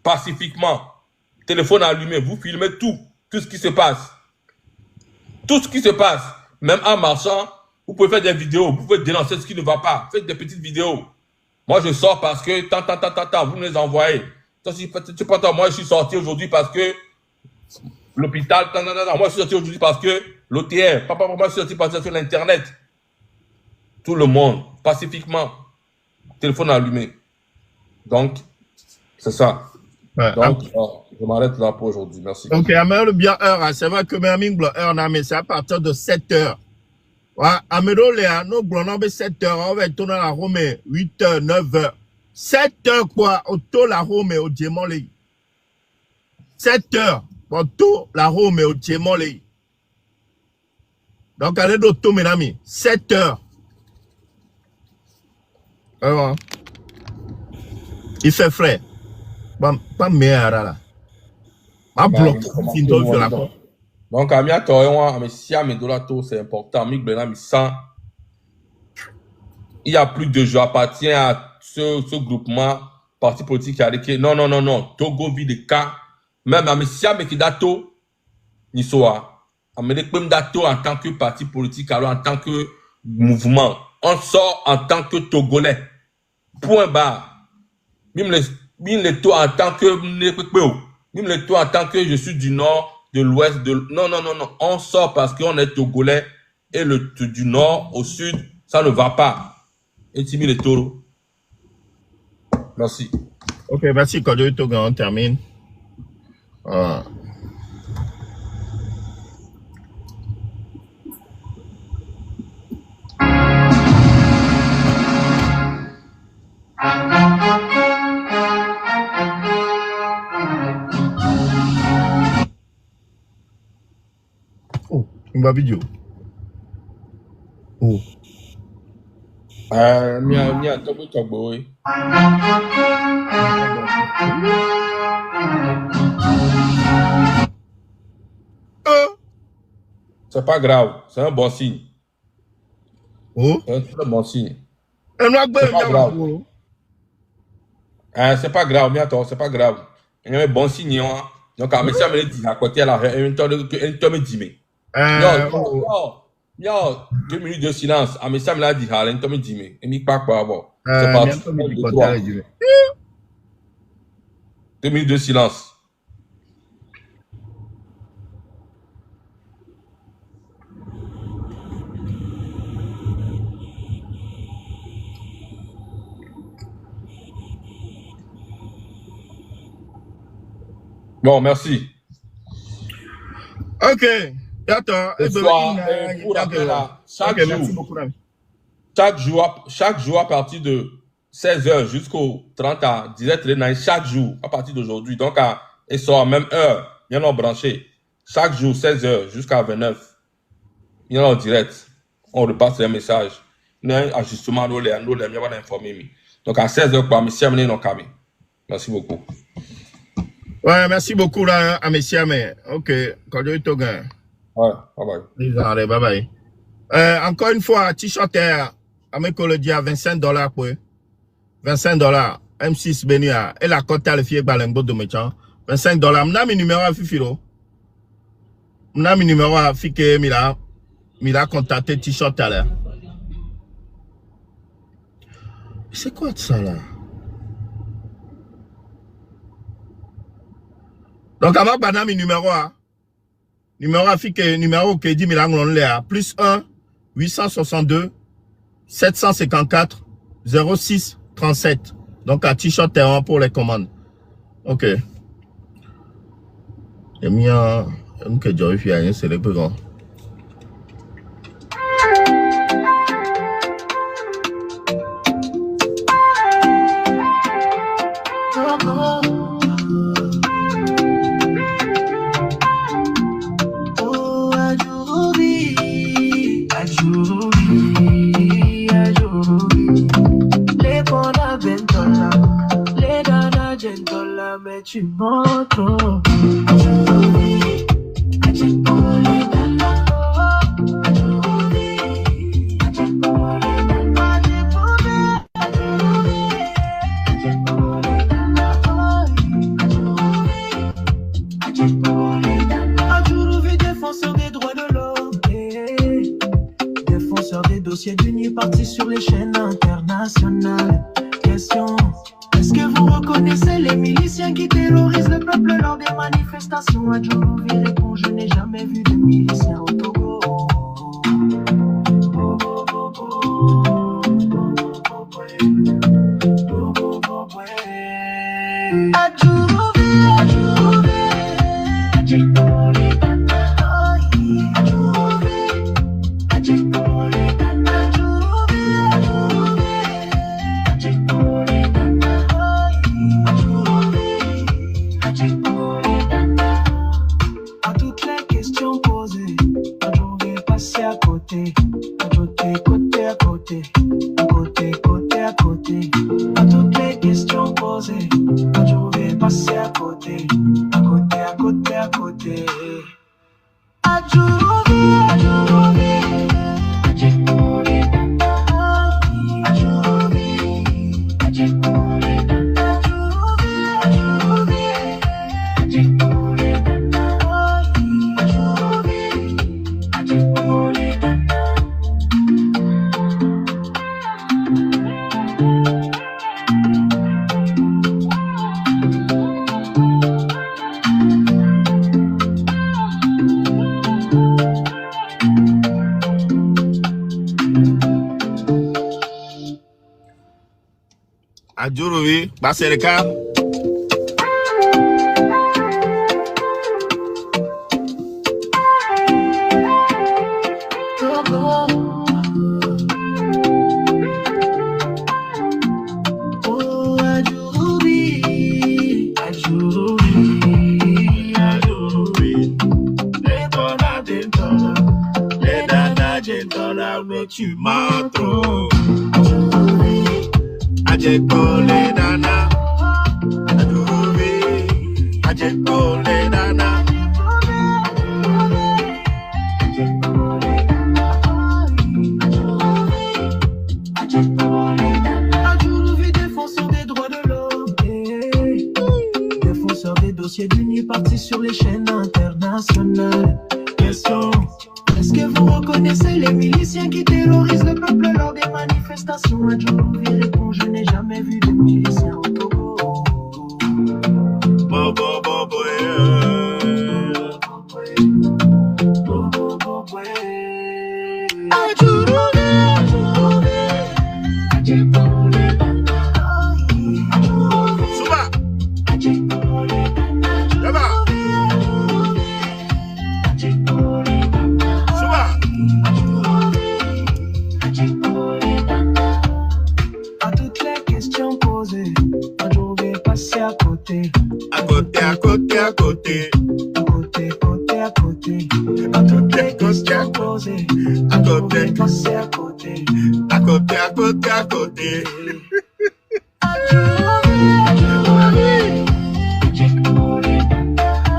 pacifiquement, téléphone allumé, vous filmez tout ce qui se passe. Tout ce qui se passe, même en marchant, vous pouvez faire des vidéos, vous pouvez dénoncer ce qui ne va pas, faites des petites vidéos. Moi, je sors parce que, vous me les envoyez. Moi, je suis sorti aujourd'hui parce que l'hôpital, moi, je suis sorti aujourd'hui parce que l'OTR, moi, je suis sorti parce que sur l'Internet. Tout le monde, pacifiquement, téléphone allumé. Donc, c'est ça. Ouais. Donc, je m'arrête là pour aujourd'hui. Merci. Donc, il y a même bien heure. C'est vrai que même heure, mais c'est à partir de 7 heures. Ouais, Améro, nous, blonons, 7 heures, on va tourner la Rome, 8 heures, 9 heures. 7 heures, quoi, autour la Rome, au diamant, 7 heures, autour la Rome, au diamant, donc, allez d'auto, mes amis, 7 heures. Alors, il fait frais. Pas meilleur, là. Ma bloc, donc, à mi toi, si à mes dollars, c'est important. Il y a plus de jeux appartient à ce groupement parti politique qui a dit que non. Togo vit des cas. Même à mes si à mes qui dato, ni soit. À mes dato en tant que parti politique, alors en tant que mouvement. On sort en tant que Togolais. Point barre. Même les taux en tant que même les taux en tant que je suis du nord, de l'ouest, non. On sort parce qu'on est Togolais et du nord au sud, ça ne va pas. Et Timi les taureaux. Merci. Ok, merci. Quand on termine. Oh, une vidéo. Oh. C'est pas grave, c'est un bon signe. Oh. C'est un très bon signe. C'est pas grave. C'est pas grave, c'est pas grave. Il y a un bon signe. Donc, à ça me dit à côté là, un temps me dit Yo, 2 minutes de silence. À ça me l'a dit, un temps me dit et mi pas quoi bon. C'est parti. 2 minutes de silence. Bon, merci. Ok. Attends. Chaque jour à partir de 16h jusqu'au 30 à 17h, chaque jour à partir d'aujourd'hui. Donc, et sort à même heure, il y en a branché. Chaque jour, 16h jusqu'à 29. Il y en a en direct. On repasse les messages. Il y a un ajustement, nous les informer. Donc, à 16h, quoi, mais si amené non camé. Merci beaucoup. Ouais, merci beaucoup, là, à messieurs, mais, ok, quand je te gagne. Ouais, bye bye. Encore une fois, t-shirt, à mes collègues, à $25 pour $25. M6 Benia, et la cote à le fier balengo de méchant. $25. M'na mi numéro à Fifiro. M'na mi numéro à Fike, Mila contacté t-shirt à l'air. C'est quoi ça, là? Donc, avant, banana mi numéro à. numéro que dit Milan Léa, plus 1 862 754 06 37. Donc à t-shirt terrain pour les commandes. Ok. Et bien, que j'aurais fait, c'est le plus grand. Tu m'entends. Défenseur des droits de l'homme, défenseur des dossiers d'unis partis sur les chaînes internationales. Question: est-ce que vous reconnaissez les miliciens qui terrorisent le peuple lors des manifestations? Adjourouvi répond: je n'ai jamais vu de miliciens au Togo. À toutes les questions posées, je vais passer à côté. Côté à côté. Côté à côté. À toutes les questions posées, je vais passer à côté. À côté. Adjourouvi, c'est le cas. Mais tu m'as trop. Adjekole dana, adjourouvi, adjekole dana. Adjourouvi, défenseur des droits de l'homme, défenseur des dossiers d'unis partis sur les chaînes internationales. Question: est-ce que vous reconnaissez les miliciens qui terrorisent le peuple lors des manifestations? Adjourouvi répond: je n'ai jamais vu de miliciens au Togo. Souba. À toutes les questions posées, je vais passer à côté. À côté. À toutes les questions posées, je vais passer à côté. À côté.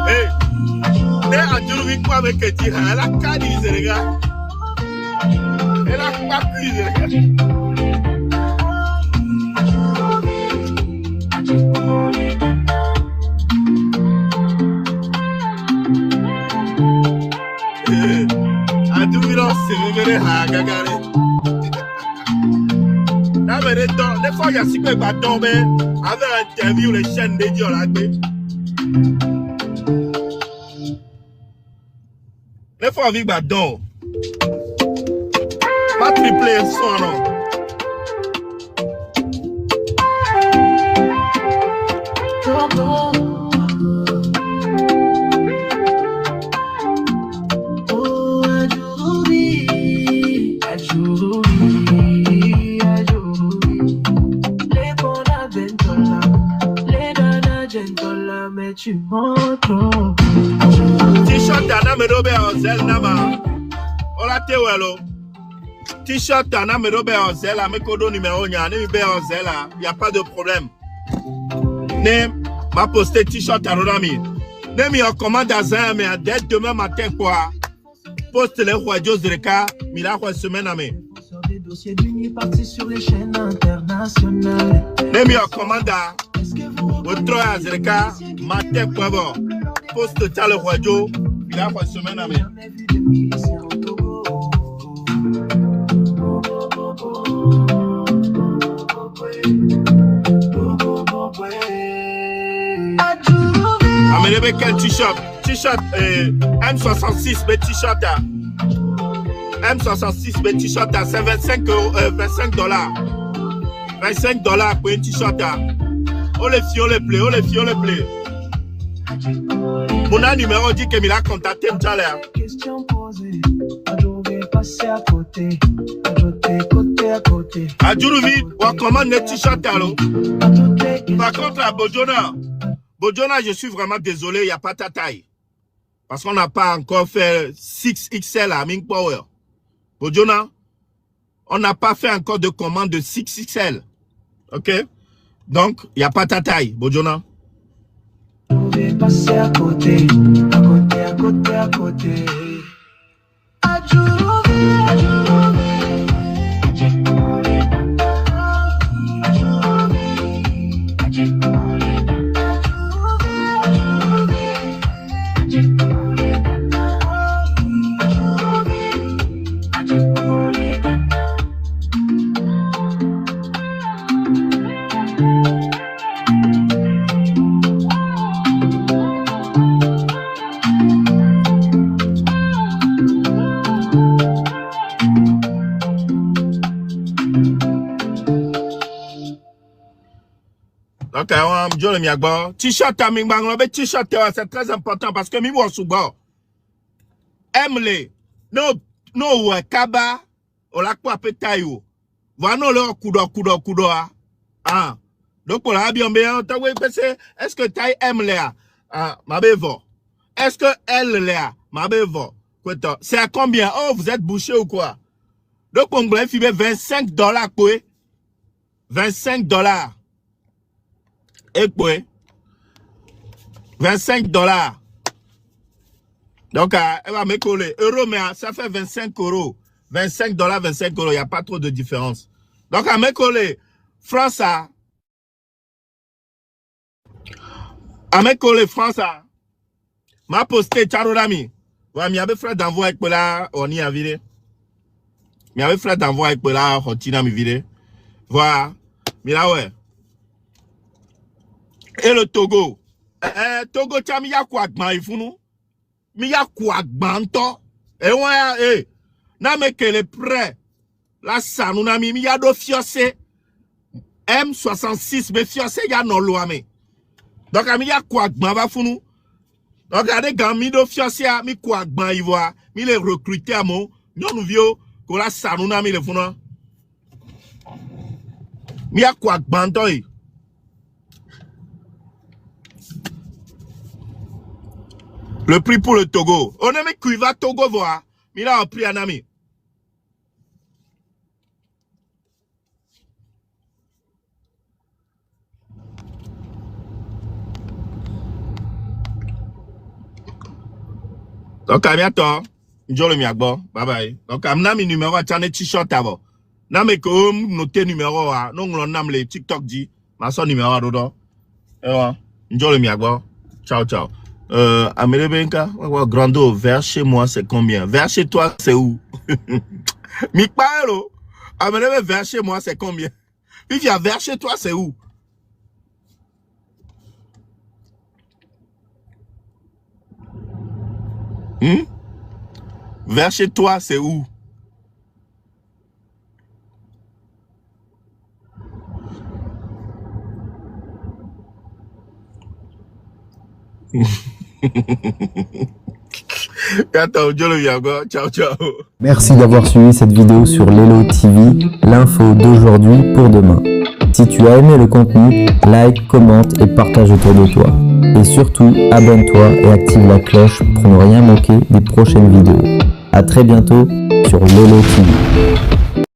Hey, Adjourouvi quoi avec que tu as la cadize, les gars. Elle a pas pris, les gars. Adjourouvi non, c'est vrai, gagare. Là, mais des fois, il y a si peu de tomber avec interview les chaînes de Dieu là. Les fois avec Badon. Pas triplé, son non. Tu montres. T-shirt Anna me robe Ozel Nama. Ola te welo. T-shirt Anna me robe Ozel me kodo numéro nya ne be Ozel y a pas de problème. Ne m'a posté t-shirt à Rodami. Ne mi en commande à Zan mais dès demain matin quoi. Poste les radios de Reka, mi la semaine à me. Sur des dossiers d'unis partis sur les chaînes internationales. Ne mi en commande à votre Azreka, matin quoi bon. Poste ta le radio, mi la semaine à me. Amenez quel t-shirt? T-shirt M66, mais t-shirt à M66, mais t-shirt à c'est 25 $. 25 $ pour un t-shirt à. Oh les filles, on les plaît, oh les filles, on les plaît. Mon numéro dit que il a contacté M'Tchaler. Question posée, je vais passer à côté, côté à côté. Adjourouvi, on commande les t-shirts à l'eau. Par contre, à Bojona, je suis vraiment désolé, il n'y a pas ta taille. Parce qu'on n'a pas encore fait 6XL à Ming Power. Bojona, on n'a pas fait encore de commande de 6XL. Ok? Donc, il n'y a pas ta taille, Bojona. Je vais passer à côté, à côté, à côté, à côté. Ok, on a t-shirt à Mingbangobe, t-shirt, c'est très important parce que Mimo Souba, aime-les. No, Kaba, on l'a quoi pétaillou. Voilà, le kudo. Ah. Donc, on l'a bien, est-ce que taille aime-les? Ah, ma bévo. Est-ce que elle les ma bévo? C'est à combien? Oh, vous êtes bouché ou quoi? Donc, on va faire 25 $, quoi. 25 $. Et quoi? 25 $. Donc, elle va me coller. Euro, mais ça fait 25 €. 25 $, 25 €. Il n'y a pas trop de différence. Donc, elle me coller. France, elle me coller France. M'a posté Charorami. Ouais, mais il y avait frère d'envoi avec là, on y a viré. Mais il y avait frère d'envoi avec là, on y a viré. Voilà. Mais là, ouais. Et le Togo. Togo, tu as mis à quoi, Gmaïfounou? Mi ya kwa gbanto. E ouais, na me que le prêt. La sanou na mi ya do fiose. M66 me fiose ya non lo ame. Donc mi ya kwa gban va founou. Donc regardez quand mi do fiose ya mi kwa gban y voit. Mi les recruter à mon. Non nous vieux que la sanou na mi le founou. Mi ya kwa gbanto y. Le prix pour le Togo. On aime qu'il va Togo voir. Mais là, on a pris un ami. Donc, à bientôt. Njolo miagbo. Bye bye. Donc, à mon numéro, à un t-shirt avant. Na me comme noter numéro, non, on nomme les TikTok dit. Ma son numéro à dodo. Njolo miagbo. Ciao, ciao. Amélébenka, Grando, vers chez moi, c'est combien? Vers chez toi, c'est où? Mikpaelo, Amélébenka, vers chez moi, c'est combien? Puis il y a vers chez toi, c'est où? Vers chez toi, c'est où? Ciao, ciao. Merci d'avoir suivi cette vidéo sur Lelo TV, l'info d'aujourd'hui pour demain. Si tu as aimé le contenu, like, commente et partage autour de toi. Et surtout, abonne-toi et active la cloche pour ne rien manquer des prochaines vidéos. A très bientôt sur Lelo TV.